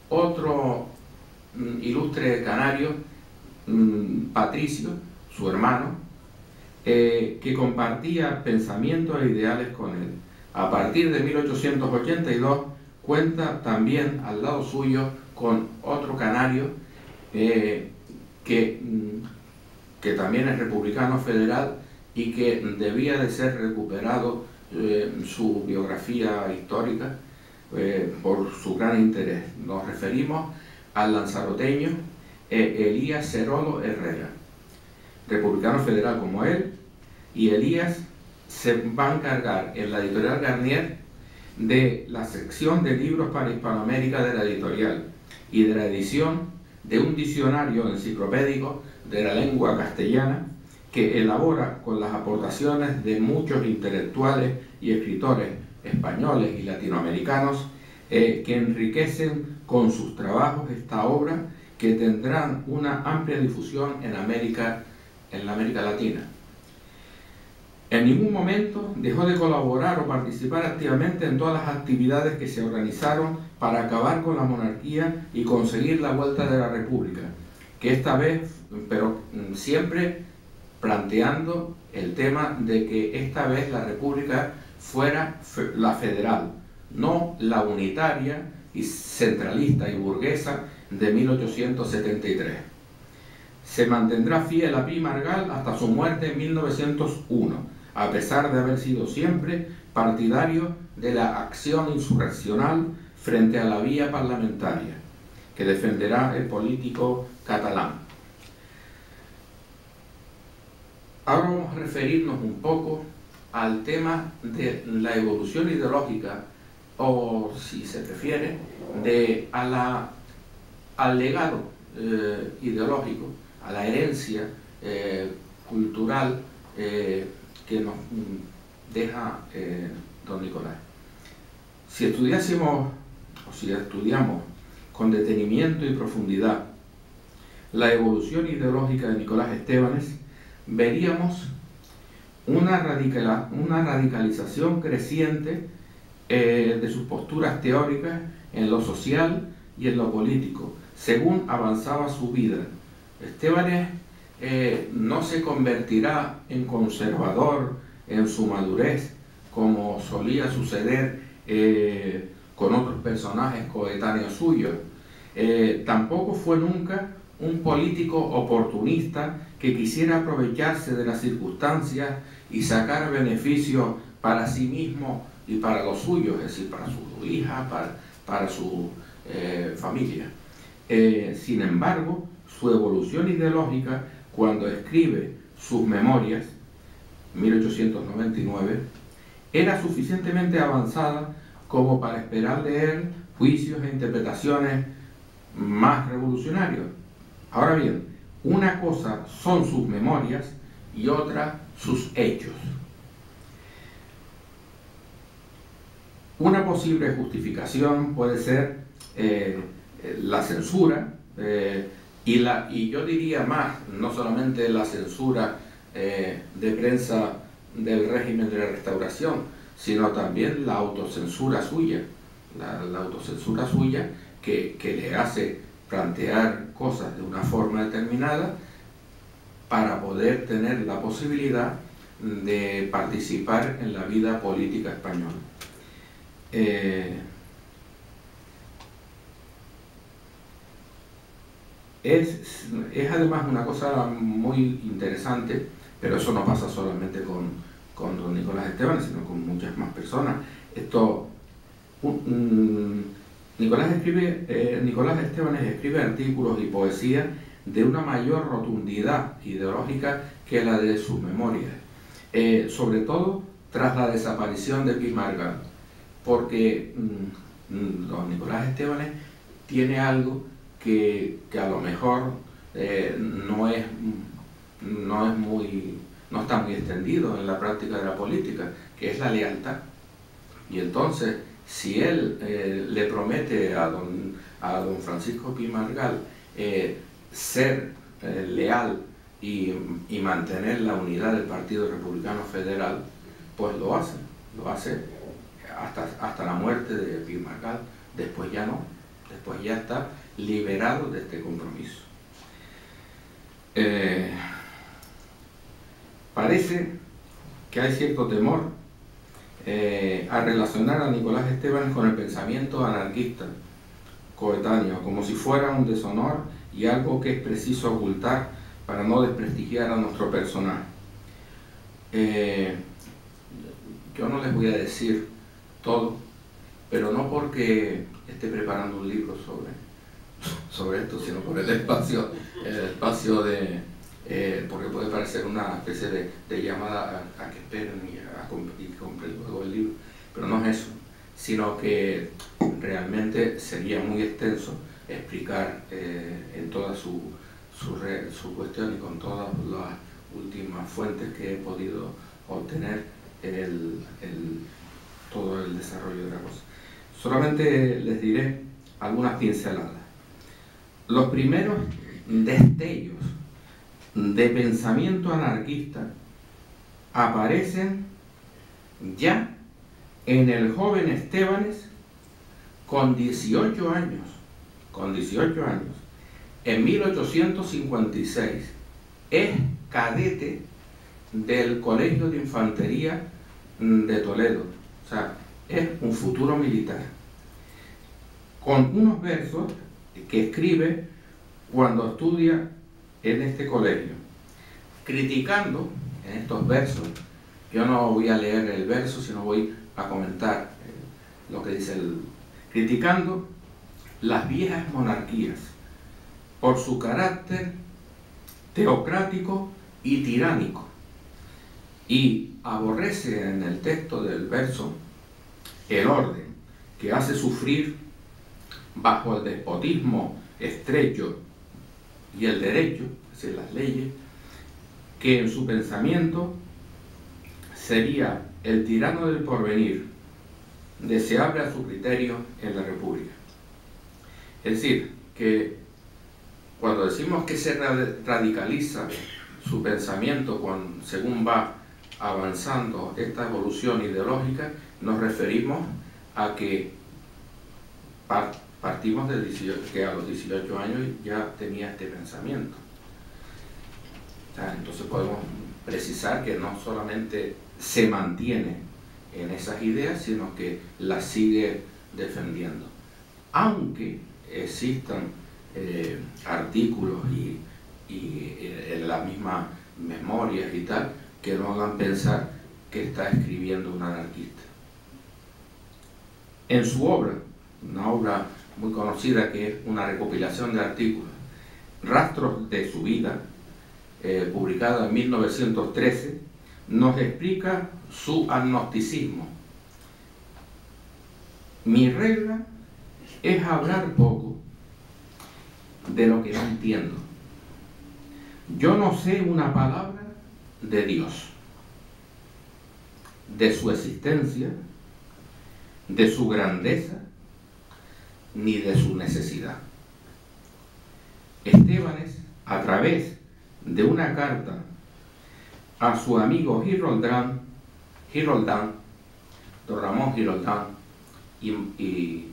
otro ilustre canario, Patricio, su hermano, que compartía pensamientos e ideales con él. A partir de 1882 cuenta también al lado suyo con otro canario que también es republicano federal y que debía de ser recuperado su biografía histórica por su gran interés. Nos referimos al lanzaroteño Elías Cerolo Herrera, republicano federal como él, y Elías se va a encargar en la editorial Garnier de la sección de libros para Hispanoamérica de la editorial y de la edición de un diccionario enciclopédico de la lengua castellana que elabora con las aportaciones de muchos intelectuales y escritores españoles y latinoamericanos que enriquecen con sus trabajos esta obra, que tendrán una amplia difusión en la América Latina. En ningún momento dejó de colaborar o participar activamente en todas las actividades que se organizaron para acabar con la monarquía y conseguir la vuelta de la República, que esta vez, pero siempre planteando el tema de que esta vez la República fuera la federal, no la unitaria y centralista y burguesa de 1873. Se mantendrá fiel a Pi Margall hasta su muerte en 1901, a pesar de haber sido siempre partidario de la acción insurreccional frente a la vía parlamentaria, que defenderá el político catalán. Ahora vamos a referirnos un poco al tema de la evolución ideológica, o si se prefiere, al legado ideológico, a la herencia cultural que nos deja don Nicolás. Si estudiamos con detenimiento y profundidad la evolución ideológica de Nicolás Estebanes, veríamos una radicalización creciente de sus posturas teóricas en lo social y en lo político, según avanzaba su vida. Estebanes no se convertirá en conservador en su madurez, como solía suceder con otros personajes coetáneos suyos. Tampoco fue nunca un político oportunista que quisiera aprovecharse de las circunstancias y sacar beneficio para sí mismo y para los suyos, es decir, para su hija, para su familia. Sin embargo, su evolución ideológica, cuando escribe sus memorias, 1899, era suficientemente avanzada como para esperar de él juicios e interpretaciones más revolucionarios. Ahora bien, una cosa son sus memorias y otra sus hechos. Una posible justificación puede ser la censura, y yo diría más, no solamente la censura de prensa del régimen de la Restauración, sino también la autocensura suya, la autocensura suya que le hace plantear cosas de una forma determinada para poder tener la posibilidad de participar en la vida política española. Es además una cosa muy interesante, pero eso no pasa solamente con don Nicolás Estebanes, sino con muchas más personas. Nicolás Estebanes escribe artículos y poesía de una mayor rotundidad ideológica que la de sus memorias, sobre todo tras la desaparición de Pi Margall, porque don Nicolás Estebanes tiene algo que a lo mejor no está muy extendido en la práctica de la política, que es la lealtad. Y entonces, si él le promete a don Francisco Pi Margall ser leal y mantener la unidad del Partido Republicano Federal, pues lo hace hasta la muerte de Pi Margall. Después ya no, después ya está liberado de este compromiso. Parece que hay cierto temor a relacionar a Nicolás Estebanes con el pensamiento anarquista coetáneo, como si fuera un deshonor y algo que es preciso ocultar para no desprestigiar a nuestro personaje. Yo no les voy a decir todo, pero no porque esté preparando un libro sobre esto, sino por el espacio porque puede parecer una especie de llamada a que esperen y compren luego el libro, pero no es eso, sino que realmente sería muy extenso explicar en toda su cuestión y con todas las últimas fuentes que he podido obtener todo el desarrollo de la cosa. Solamente les diré algunas pinceladas. Los primeros destellos de pensamiento anarquista aparecen ya en el joven Estébanez con 18 años, en 1856, es cadete del Colegio de Infantería de Toledo, o sea, es un futuro militar, con unos versos que escribe cuando estudia en este colegio, criticando en estos versos. Yo no voy a leer el verso, sino voy a comentar lo que dice criticando las viejas monarquías por su carácter teocrático y tiránico, y aborrece en el texto del verso el orden que hace sufrir bajo el despotismo estrecho y el derecho, es decir, las leyes, que en su pensamiento sería el tirano del porvenir, deseable a su criterio en la República. Es decir, que cuando decimos que se radicaliza su pensamiento según va avanzando esta evolución ideológica, nos referimos a que partimos del 18, que a los 18 años ya tenía este pensamiento. Entonces podemos precisar que no solamente se mantiene en esas ideas, sino que las sigue defendiendo. Aunque existan artículos y en las mismas memorias y tal, que no hagan pensar que está escribiendo un anarquista. En su obra, una obra muy conocida que es una recopilación de artículos, Rastros de su vida, publicada en 1913, nos explica su agnosticismo. Mi regla es hablar poco de lo que no entiendo. Yo no sé una palabra de Dios, de su existencia, de su grandeza, ni de su necesidad. Estébanez, a través de una carta a su amigo Giroldán, don Ramón Giroldán y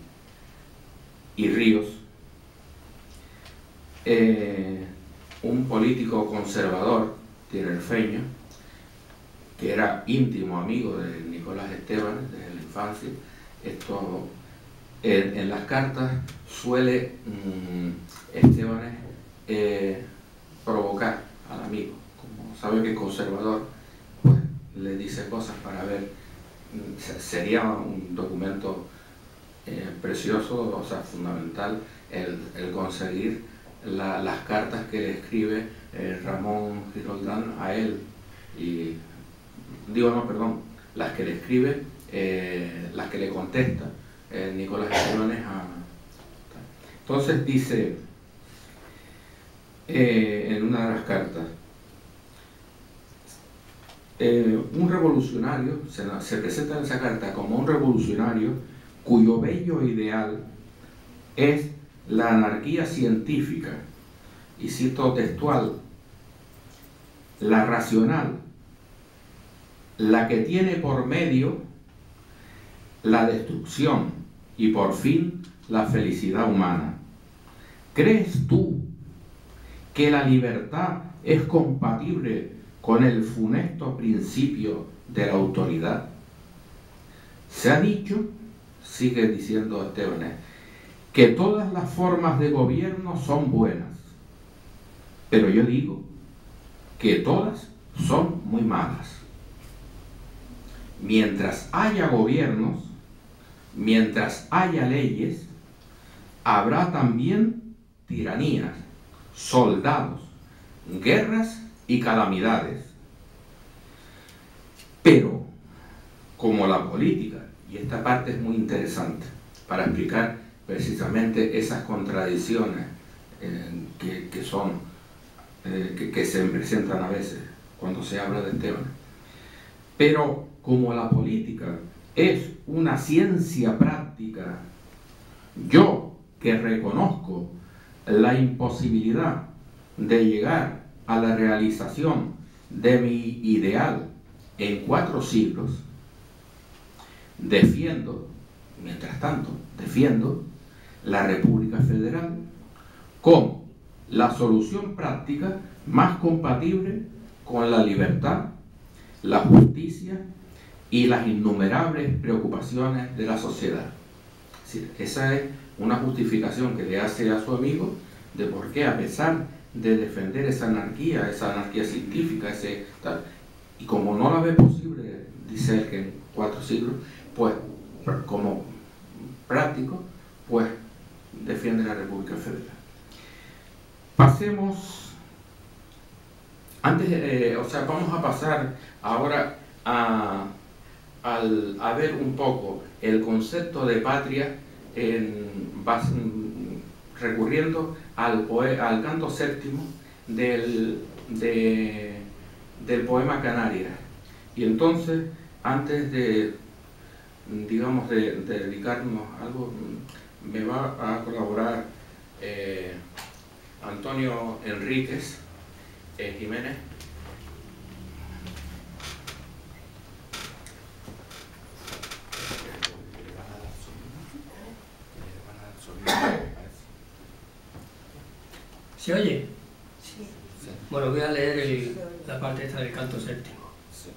Ríos, un político conservador tinerfeño que era íntimo amigo de Nicolás Estébanez desde la infancia. Esto en las cartas suele Estébanez provocar al amigo, como sabe que es conservador, pues le dice cosas para ver. Sería un documento precioso, o sea, fundamental el conseguir las cartas que le escribe Ramón Giroldán a él, las que le escribe, las que le contesta Nicolás Estébanez Entonces dice en una de las cartas, un revolucionario, se presenta en esa carta como un revolucionario cuyo bello ideal es la anarquía científica, y cito textual, la racional, la que tiene por medio la destrucción y por fin la felicidad humana. ¿Crees tú que la libertad es compatible con el funesto principio de la autoridad? Se ha dicho, sigue diciendo Estébanez, que todas las formas de gobierno son buenas, pero yo digo que todas son muy malas. Mientras haya gobiernos, mientras haya leyes, habrá también tiranías, soldados, guerras y calamidades. Pero, como la política, y esta parte es muy interesante para explicar precisamente esas contradicciones que se presentan a veces cuando se habla de Estébanez. Pero como la política es una ciencia práctica, yo que reconozco la imposibilidad de llegar a la realización de mi ideal en 4 siglos, mientras tanto, defiendo la República Federal como la solución práctica más compatible con la libertad, la justicia y las innumerables preocupaciones de la sociedad. Es decir, esa es una justificación que le hace a su amigo de por qué, a pesar de defender esa anarquía científica, y como no la ve posible, dice él, que en 4 siglos, pues como práctico, pues defiende la República Federal. Pasemos, vamos a pasar ahora a ver un poco el concepto de patria recurriendo al canto séptimo del poema Canarias. Y entonces, antes de dedicarnos a algo, me va a colaborar Antonio Enríquez Jiménez. ¿Se oye? Sí. Bueno, voy a leer la parte esta del canto séptimo. Sí.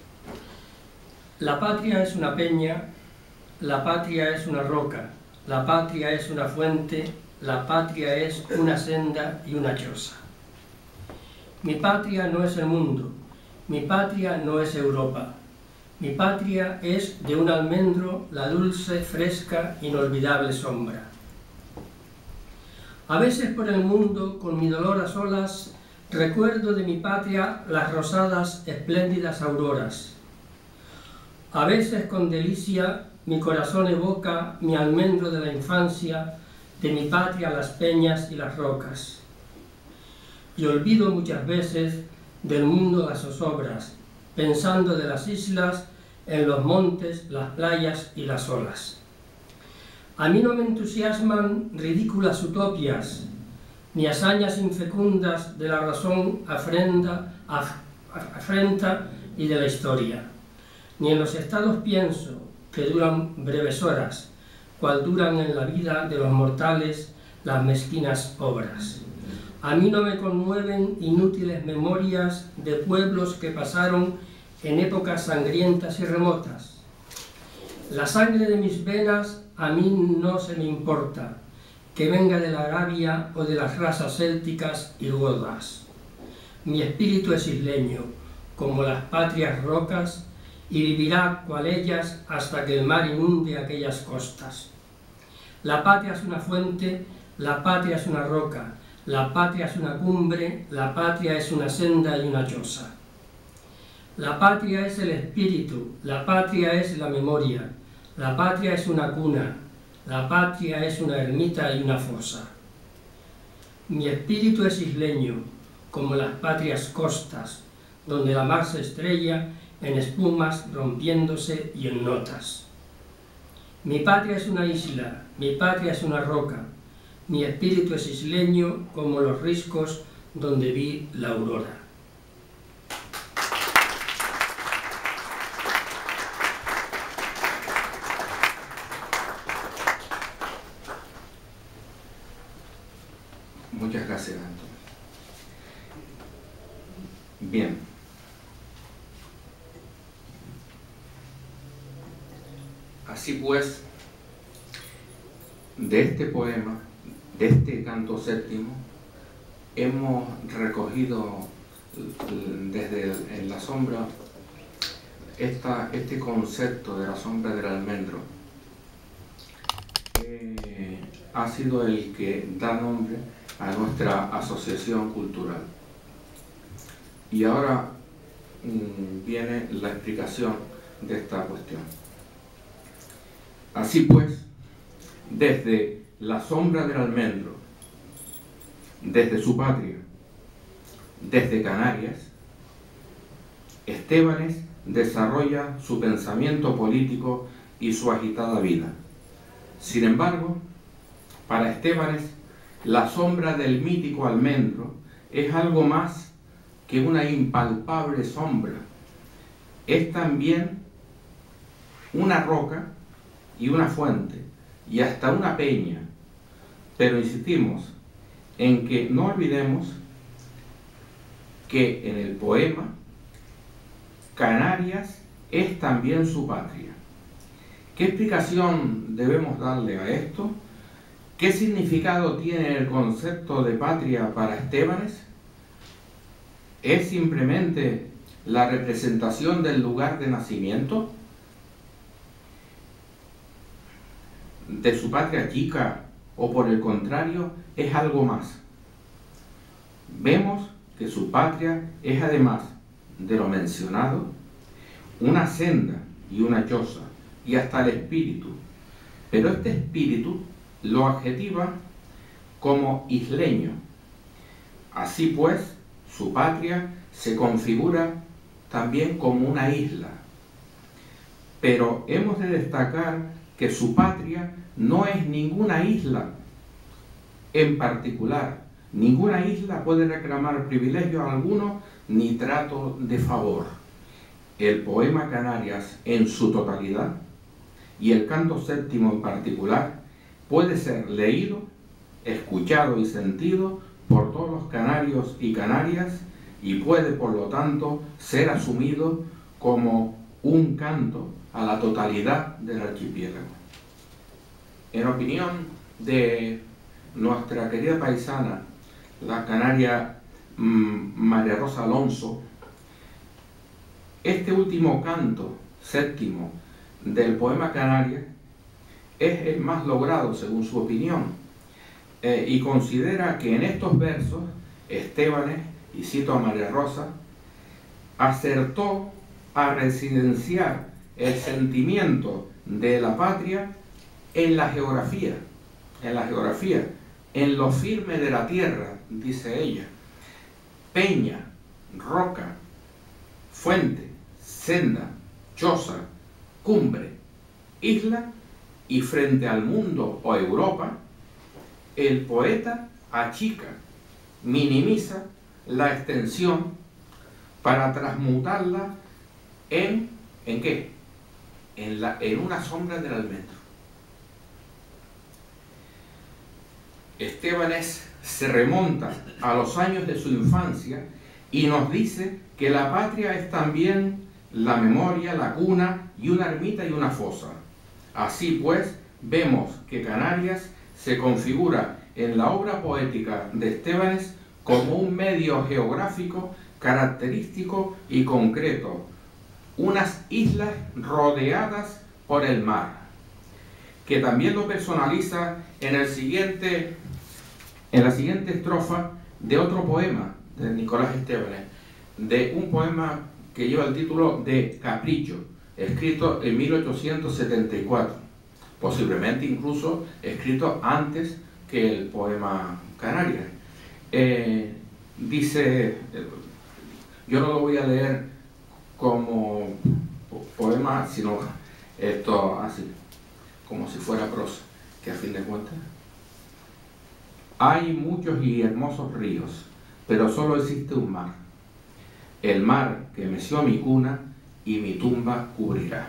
La patria es una peña, la patria es una roca, la patria es una fuente, la patria es una senda y una choza. Mi patria no es el mundo, mi patria no es Europa, mi patria es de un almendro la dulce, fresca, inolvidable sombra. A veces por el mundo, con mi dolor a solas, recuerdo de mi patria las rosadas, espléndidas auroras. A veces con delicia mi corazón evoca mi almendro de la infancia, de mi patria las peñas y las rocas. Y olvido muchas veces del mundo las zozobras, pensando de las islas en los montes, las playas y las olas. A mí no me entusiasman ridículas utopias, ni hazañas infecundas de la razón afrenta y de la historia. Ni en los estados pienso, que duran breves horas, cual duran en la vida de los mortales las mezquinas obras. A mí no me conmueven inútiles memorias de pueblos que pasaron en épocas sangrientas y remotas. La sangre de mis venas a mí no se me importa, que venga de la Arabia o de las razas célticas y godas. Mi espíritu es isleño, como las patrias rocas, y vivirá cual ellas hasta que el mar inunde aquellas costas. La patria es una fuente, la patria es una roca, la patria es una cumbre, la patria es una senda y una choza. La patria es el espíritu, la patria es la memoria, la patria es una cuna, la patria es una ermita y una fosa. Mi espíritu es isleño, como las patrias costas, donde la mar se estrella en espumas rompiéndose y en notas. Mi patria es una isla, mi patria es una roca, mi espíritu es isleño como los riscos donde vi la aurora. Muchas gracias, Antonio. Bien. Así pues, de este poema, de este canto séptimo, hemos recogido desde en la sombra este concepto de la sombra del almendro. Ha sido el que da nombre a nuestra asociación cultural. Y ahora viene la explicación de esta cuestión. Así pues, desde la sombra del almendro, desde su patria, desde Canarias, Estébanez desarrolla su pensamiento político y su agitada vida. Sin embargo, para Estébanes, la sombra del mítico almendro es algo más que una impalpable sombra. Es también una roca y una fuente, y hasta una peña. Pero insistimos en que no olvidemos que en el poema Canarias es también su patria. ¿Qué explicación debemos darle a esto? ¿Qué significado tiene el concepto de patria para Estébanes? ¿Es simplemente la representación del lugar de nacimiento de su patria chica, o por el contrario es algo más? Vemos que su patria es, además de lo mencionado, una senda y una choza y hasta el espíritu, pero este espíritu lo adjetiva como isleño. Así pues, su patria se configura también como una isla, pero hemos de destacar que su patria no es ninguna isla en particular. Ninguna isla puede reclamar privilegio alguno ni trato de favor. El poema Canarias en su totalidad y el canto séptimo en particular puede ser leído, escuchado y sentido por todos los canarios y canarias y puede, por lo tanto, ser asumido como un canto a la totalidad del archipiélago. En opinión de nuestra querida paisana, la canaria María Rosa Alonso, este último canto séptimo del poema Canarias es el más logrado según su opinión, y considera que en estos versos Estébanes, y cito a María Rosa, acertó a residenciar el sentimiento de la patria en la geografía, en lo firme de la tierra, dice ella. Peña, roca, fuente, senda, choza, cumbre, isla, y frente al mundo o Europa, el poeta achica, minimiza la extensión para transmutarla ¿en qué? En una sombra del almendro. Estébanes se remonta a los años de su infancia y nos dice que la patria es también la memoria, la cuna y una ermita y una fosa. Así pues, vemos que Canarias se configura en la obra poética de Estébanes como un medio geográfico característico y concreto, unas islas rodeadas por el mar, que también lo personaliza en la siguiente estrofa de otro poema de Nicolás Estébanes, de un poema que lleva el título de Capricho, escrito en 1874, posiblemente incluso escrito antes que el poema Canarias. Dice, yo no lo voy a leer como poema, sino esto así, como si fuera prosa, que a fin de cuentas hay muchos y hermosos ríos, pero solo existe un mar, el mar que meció mi cuna y mi tumba cubrirá.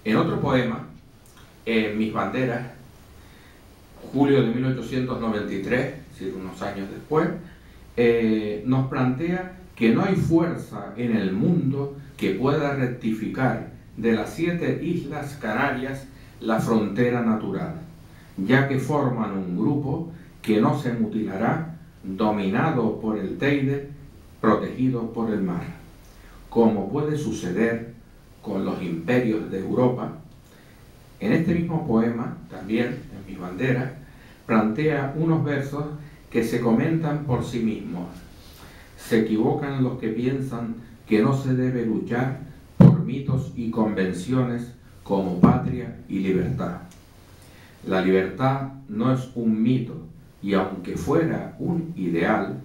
En otro poema, en Mis banderas, julio de 1893, es decir, unos años después, nos plantea que no hay fuerza en el mundo que pueda rectificar de las 7 islas Canarias la frontera natural, ya que forman un grupo que no se mutilará, dominado por el Teide, protegido por el mar, como puede suceder con los imperios de Europa. En este mismo poema, también en Mis banderas, plantea unos versos que se comentan por sí mismos. Se equivocan los que piensan que no se debe luchar por mitos y convenciones como patria y libertad. La libertad no es un mito, y aunque fuera un ideal,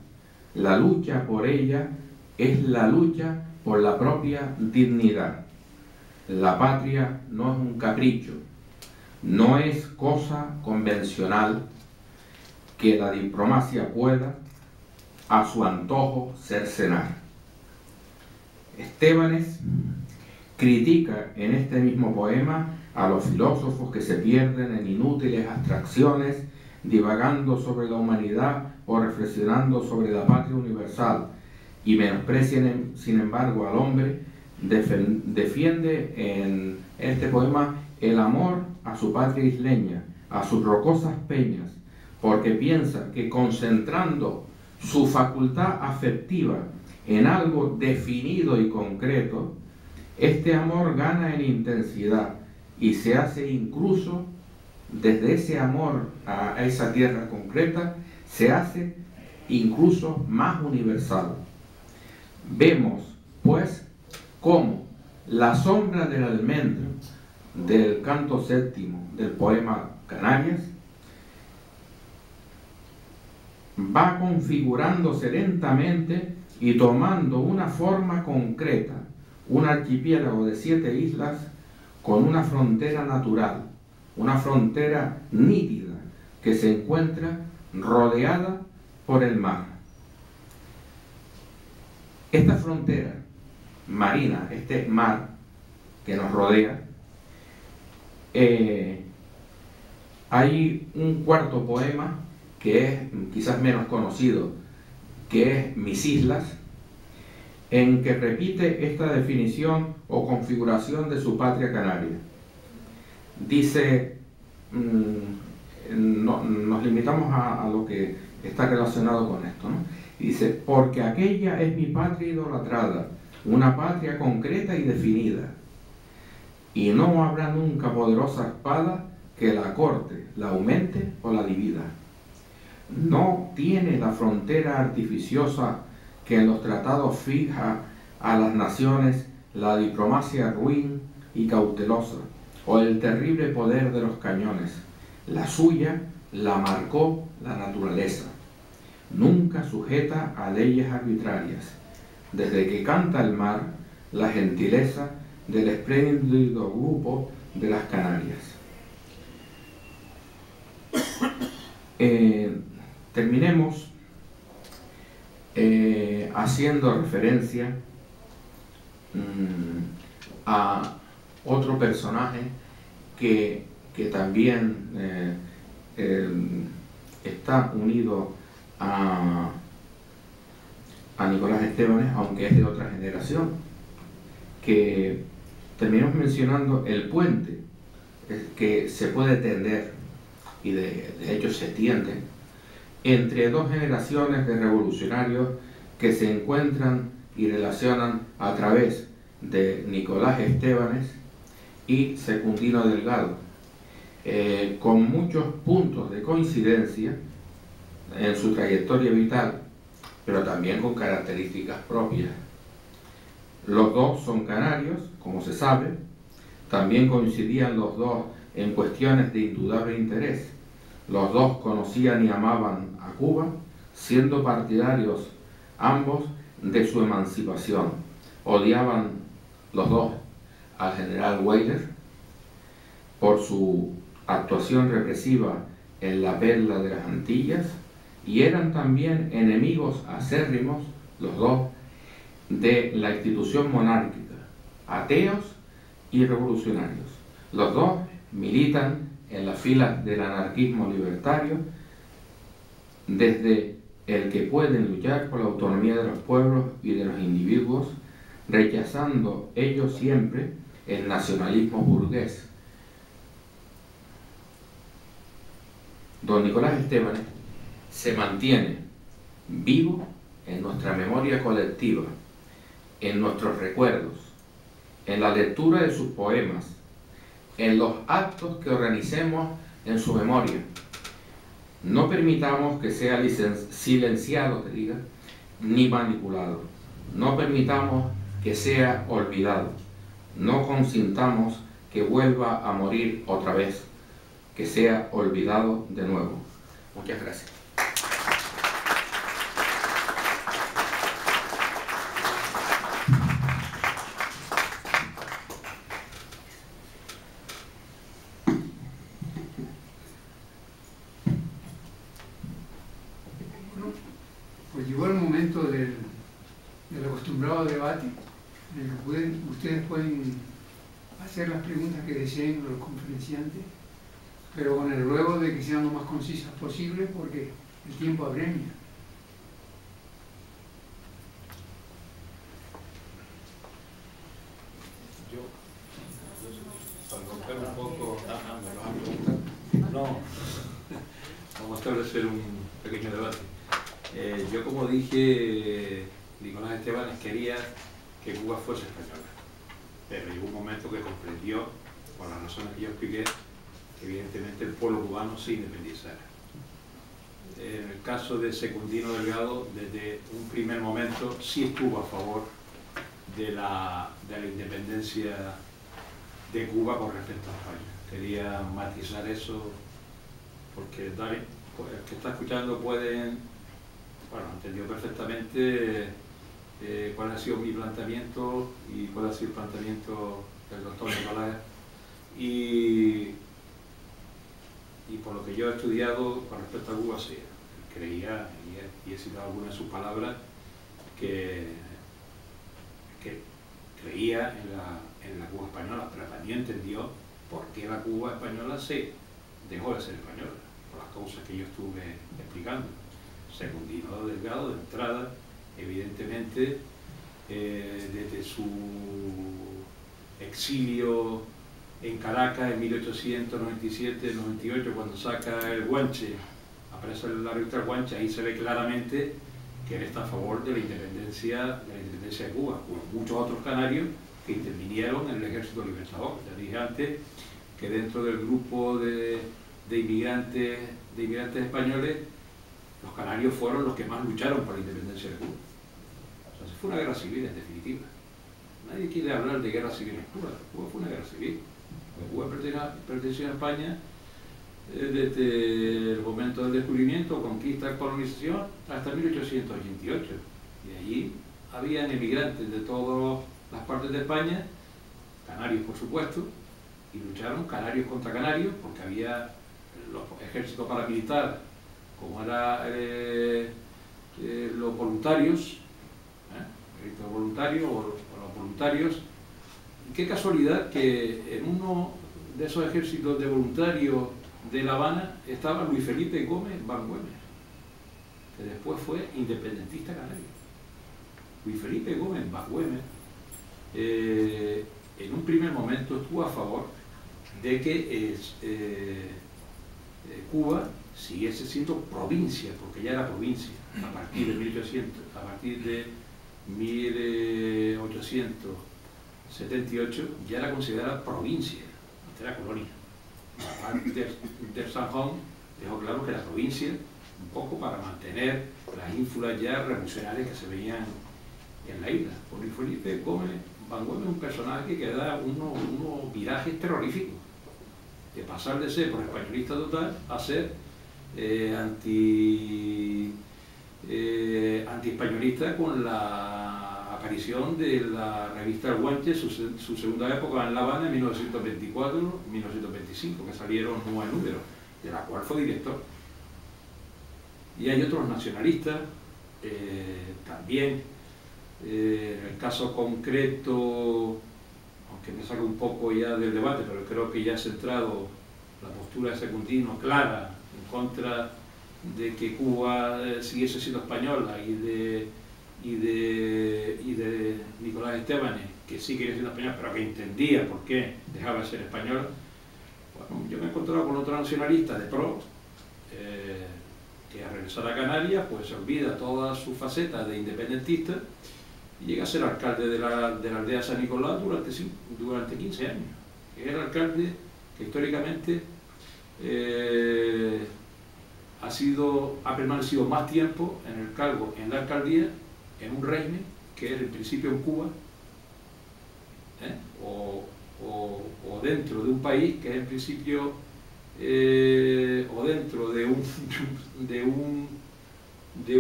la lucha por ella es la lucha por la propia dignidad. La patria no es un capricho, no es cosa convencional que la diplomacia pueda a su antojo cercenar. Estebanes critica en este mismo poema a los filósofos que se pierden en inútiles abstracciones, divagando sobre la humanidad o reflexionando sobre la patria universal, y menosprecian sin embargo al hombre. Defiende en este poema el amor a su patria isleña, a sus rocosas peñas, porque piensa que concentrando su facultad afectiva en algo definido y concreto, este amor gana en intensidad y se hace incluso, desde ese amor a esa tierra concreta, se hace incluso más universal. Vemos, pues, cómo la sombra del almendro del canto séptimo del poema Canarias va configurándose lentamente y tomando una forma concreta, un archipiélago de 7 islas con una frontera natural, una frontera nítida que se encuentra rodeada por el mar. Esta frontera marina, este mar que nos rodea, hay un cuarto poema que es quizás menos conocido, que es Mis Islas, en que repite esta definición o configuración de su patria canaria. Dice, nos limitamos a lo que está relacionado con esto, ¿no? Dice, porque aquella es mi patria idolatrada, una patria concreta y definida, y no habrá nunca poderosa espada que la corte, la aumente o la divida. No tiene la frontera artificiosa que en los tratados fija a las naciones la diplomacia ruin y cautelosa, o el terrible poder de los cañones. La suya la marcó la naturaleza, nunca sujeta a leyes arbitrarias. Desde que canta el mar, la gentileza del espléndido grupo de las Canarias. Terminemos haciendo referencia a otro personaje que también está unido a Nicolás Estebanes, aunque es de otra generación, que terminamos mencionando el puente que se puede tender, y de hecho se tiende, entre dos generaciones de revolucionarios que se encuentran y relacionan a través de Nicolás Estebanes y Secundino Delgado, con muchos puntos de coincidencia en su trayectoria vital, pero también con características propias. Los dos son canarios, como se sabe. También coincidían los dos en cuestiones de indudable interés. Los dos conocían y amaban a Cuba, siendo partidarios ambos de su emancipación. Odiaban los dos al general Weyler por su actuación represiva en la perla de las Antillas, y eran también enemigos acérrimos, los dos, de la institución monárquica, ateos y revolucionarios. Los dos militan en las filas del anarquismo libertario, desde el que pueden luchar por la autonomía de los pueblos y de los individuos, rechazando ellos siempre el nacionalismo burgués. Don Nicolás Estebanes se mantiene vivo en nuestra memoria colectiva, en nuestros recuerdos, en la lectura de sus poemas, en los actos que organicemos en su memoria. No permitamos que sea silenciado, ni manipulado. No permitamos que sea olvidado. No consintamos que vuelva a morir otra vez, que sea olvidado de nuevo. Muchas gracias. hacer las preguntas que deseen los conferenciantes, pero con el ruego de que sean lo más concisas posible porque el tiempo apremia. Para romper un poco, ¿me lo van a preguntar? No, vamos a establecer un pequeño debate. Yo, como dije, Nicolás Estebanes quería que Cuba fuese española, pero llegó un momento que comprendió, por las razones que yo expliqué, que evidentemente el pueblo cubano se independizara. En el caso de Secundino Delgado, desde un primer momento sí estuvo a favor de la independencia de Cuba con respecto a España. Quería matizar eso porque Dani, pues, el que está escuchando puede, bueno, entendió perfectamente cuál ha sido mi planteamiento y cuál ha sido el planteamiento del doctor Nicolás, y por lo que yo he estudiado con respecto a Cuba, sí, creía, y he citado algunas de sus palabras, que creía en la Cuba española, pero también entendió por qué la Cuba española se dejó de ser española, por las causas que yo estuve explicando. Secundino Delgado, de entrada, evidentemente, desde su exilio en Caracas en 1897-98, cuando saca el Guanche, aparece la revista El Guanche, ahí se ve claramente que él está a favor de la independencia de Cuba, como muchos otros canarios que intervinieron en el Ejército Libertador. Ya dije antes que dentro del grupo de inmigrantes españoles, los canarios fueron los que más lucharon por la independencia de Cuba. O sea, fue una guerra civil, en definitiva. Nadie quiere hablar de guerra civil en Cuba. Cuba fue una guerra civil. Cuba perteneció a España desde el momento del descubrimiento, conquista, colonización, hasta 1888. Y allí habían emigrantes de todas las partes de España, canarios por supuesto, y lucharon canarios contra canarios, porque había los ejércitos paramilitares, como eran los voluntarios, los voluntarios o los voluntarios. Y qué casualidad que en uno de esos ejércitos de voluntarios de La Habana estaba Luis Felipe Gómez Van Güemes, que después fue independentista canario. Luis Felipe Gómez Van Güemes en un primer momento estuvo a favor de que Cuba siguiese siendo provincia, porque ya era provincia a partir de 1878 ya era considerada provincia, antes era colonia. Del Sanjón dejó claro que era provincia, un poco para mantener las ínfulas ya revolucionarias que se veían en la isla. Por Luis Felipe Gómez Van Güemes es un personaje que da unos virajes terroríficos, de pasar de ser por españolista total a ser anti-españolista con la aparición de la revista El Guanche, su segunda época en La Habana, en 1924-1925, que salieron 9 números, de la cual fue director. Y hay otros nacionalistas, también, en el caso concreto, aunque me saca un poco ya del debate, pero creo que ya ha centrado la postura de Secundino clara en contra de que Cuba siguiese siendo española, y de Nicolás Estebanes, que sí quería ser español, pero que entendía por qué dejaba de ser español. Bueno, yo me he encontrado con otro nacionalista de pro, que al regresar a Canarias pues se olvida toda su faceta de independentista y llega a ser alcalde de la aldea San Nicolás durante 15 años. Era alcalde que históricamente ha permanecido más tiempo en el cargo, en la alcaldía, en un régimen que era en principio en Cuba, o dentro de un país que es en principio, o dentro de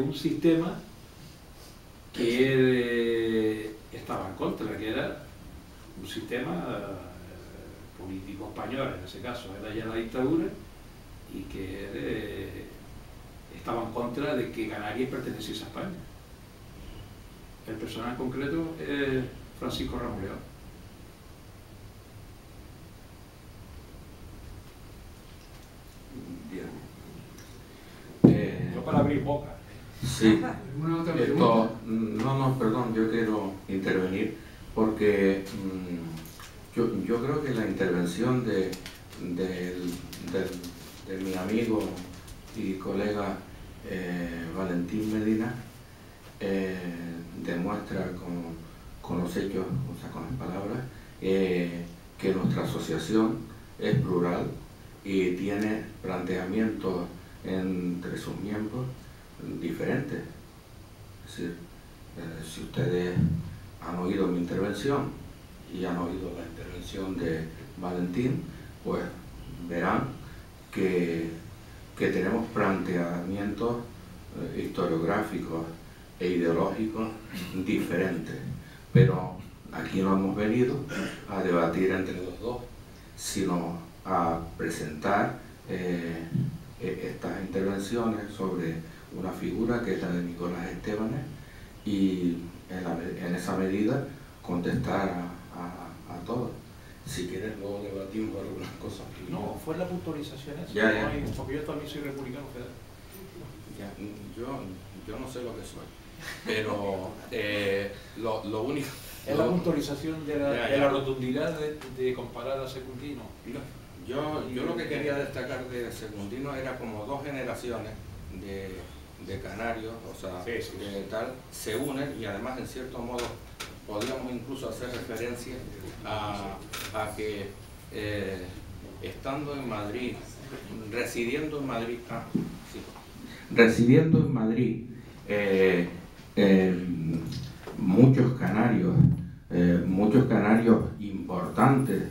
un sistema que estaba en contra, que era un sistema político español, en ese caso era ya la dictadura, y que estaba en contra de que Canarias perteneciese a España. El personaje concreto es Francisco Ramos León. abrir boca. Sí. ¿Alguna otra pregunta? Perdón, yo quiero intervenir porque yo creo que la intervención de mi amigo y colega Valentín Medina demuestra con los hechos, o sea, con las palabras, que nuestra asociación es plural y tiene planteamientos entre sus miembros diferentes. Es decir, si ustedes han oído mi intervención y han oído la intervención de Valentín, pues verán que tenemos planteamientos historiográficos e ideológicos diferentes, pero aquí no hemos venido a debatir entre los dos, sino a presentar estas intervenciones sobre una figura que es la de Nicolás Estebanes y en esa medida contestar a todos. Si quieres luego debatimos algunas cosas. No, fue la puntualización esa. Ya. Porque yo también soy republicano federal. Ya, yo no sé lo que soy, pero lo único... Es la puntualización de la rotundidad de comparar a Secundino. Yo lo que quería destacar de Secundino era como dos generaciones de canarios, o sea, tal, se unen y además en cierto modo podríamos incluso hacer referencia a que estando en Madrid, residiendo en Madrid, muchos canarios importantes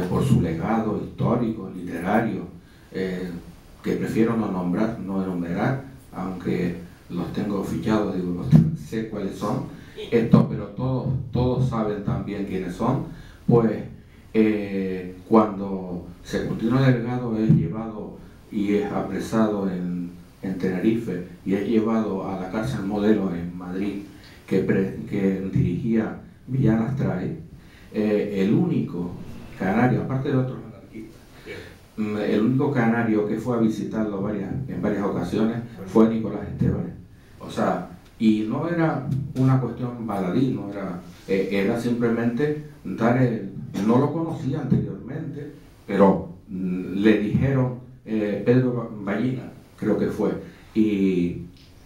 por su legado histórico, literario, que prefiero no enumerar, aunque los tengo fichados, digo, sé cuáles son, pero todos saben también quiénes son, pues cuando Secundino Delgado es llevado y es apresado en Tenerife y es llevado a la cárcel Modelo en Madrid, que dirigía Millán Astray, el único canario, aparte de otros anarquistas, el único canario que fue a visitarlo en varias ocasiones fue Nicolás Estebanes. O sea, y no era una cuestión baladí, era simplemente no lo conocía anteriormente, pero le dijeron, Pedro Ballina creo que fue, y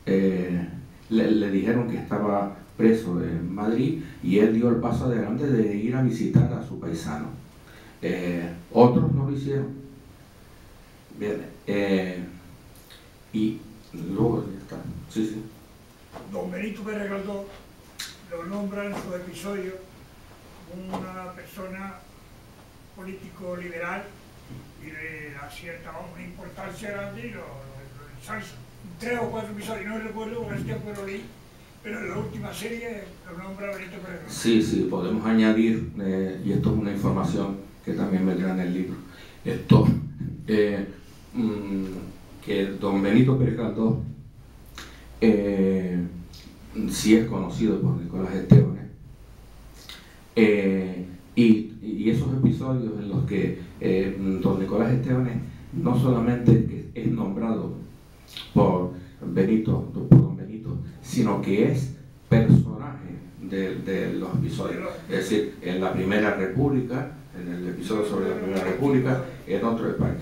le dijeron que estaba preso en Madrid y él dio el paso adelante de ir a visitar a su paisano. Otros no lo hicieron. Bien, y luego ya está. Sí. Don Benito Pérez Galdós lo nombra en su episodio como una persona político liberal y le da cierta una importancia grande y lo ensalza. 3 o 4 episodios, no recuerdo porque el tiempo lo leí, pero en la última serie lo nombra Benito Pérez Galdós. Sí, podemos añadir, y esto es una información que también vendrá en el libro, que don Benito Pérez Galdós sí es conocido por Nicolás Estebanes, y esos episodios en los que don Nicolás Estebanes no solamente es nombrado por don Benito, sino que es personaje de los episodios, es decir, en la Primera República, en el episodio sobre la Primera República, en otro espacio.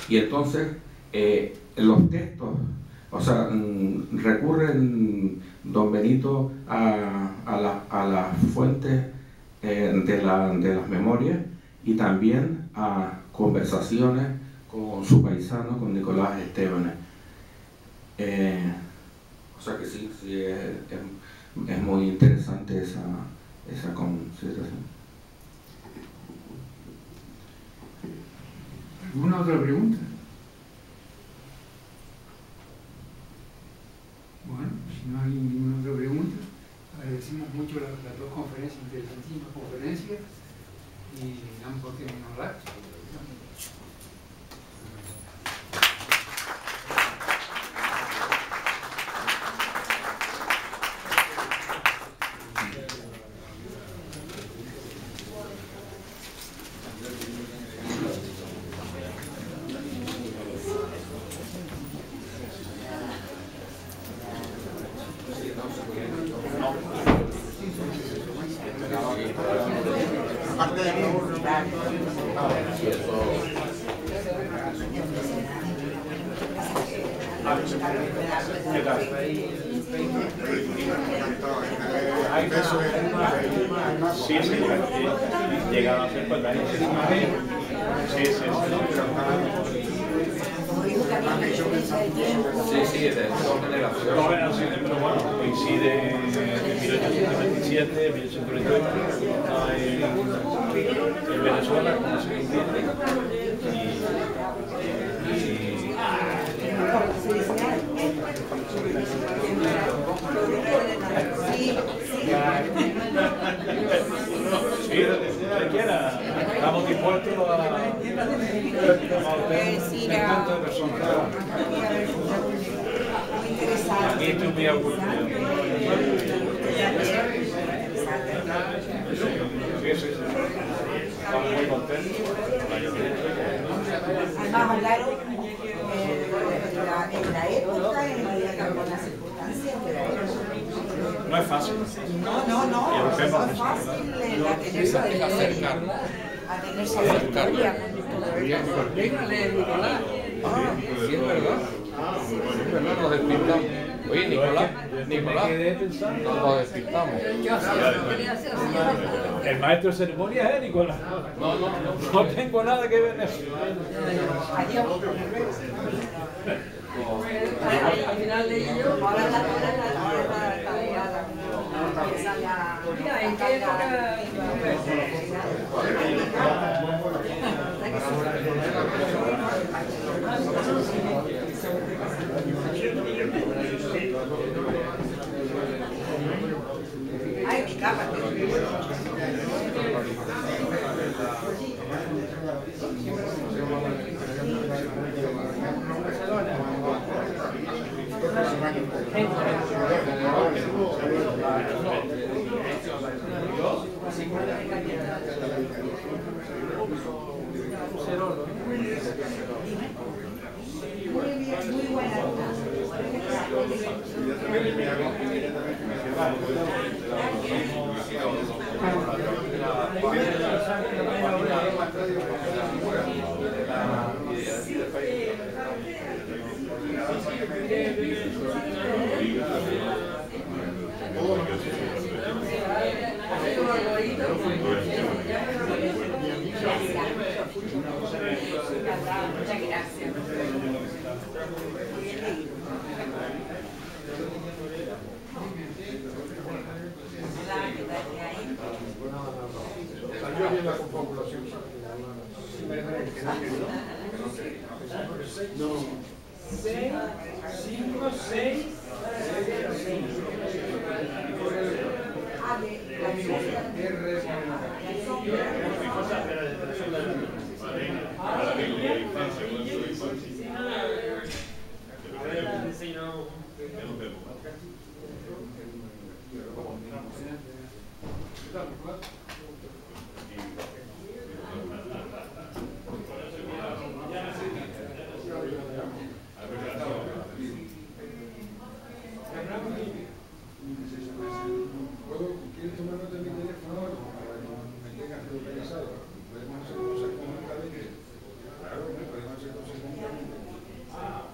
Y entonces los textos, o sea, recurren don Benito a las fuentes de las memorias y también a conversaciones con su paisano, con Nicolás Estebanes. O sea que sí es muy interesante esa consideración. ¿Alguna otra pregunta? Bueno, si no hay ninguna otra pregunta, agradecemos mucho las dos conferencias, interesantísimas conferencias, y damos por terminado el acto. Sí, sí, llegaba a ser cuando años. Sí, sí, sí. Sí, de dos generaciones. No, pero bueno, coincide en 1827, 1828, en Venezuela, como se entiende. Sí, lo que quiera, estamos dispuestos a un de personas. Aquí estoy muy a gusto. Sí, sí, sí. Estamos muy contentos. Además hablaron en la época, con las circunstancias de la época. No es fácil. No, no es fácil atenerse a la historia. Atenerse a la historia. Dígale, Nicolás. Sí, es verdad. Sí, es verdad, nos despistamos. Oye, Nicolás, nos despistamos. El maestro de ceremonia es Nicolás. No tengo nada que ver en eso. Adiós. Al final de ello, ahora la ¿en qué época? Ay, mi capa. Muy buena. Muchas gracias. ¿Quieres tomar nota de mi teléfono ahora para que me tengas localizado? Podemos hacer cosas conjuntamente. Claro, podemos hacer cosas conjuntamente.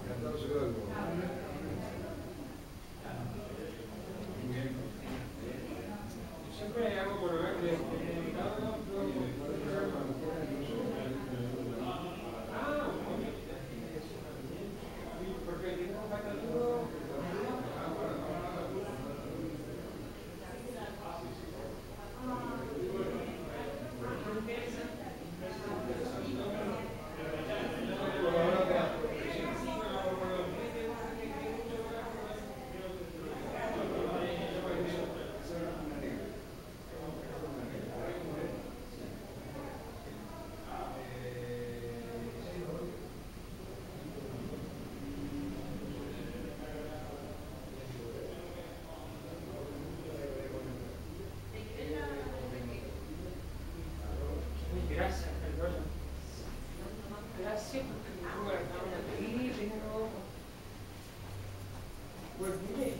Ya está, se da algo. Siempre hago por ver que Pues mire,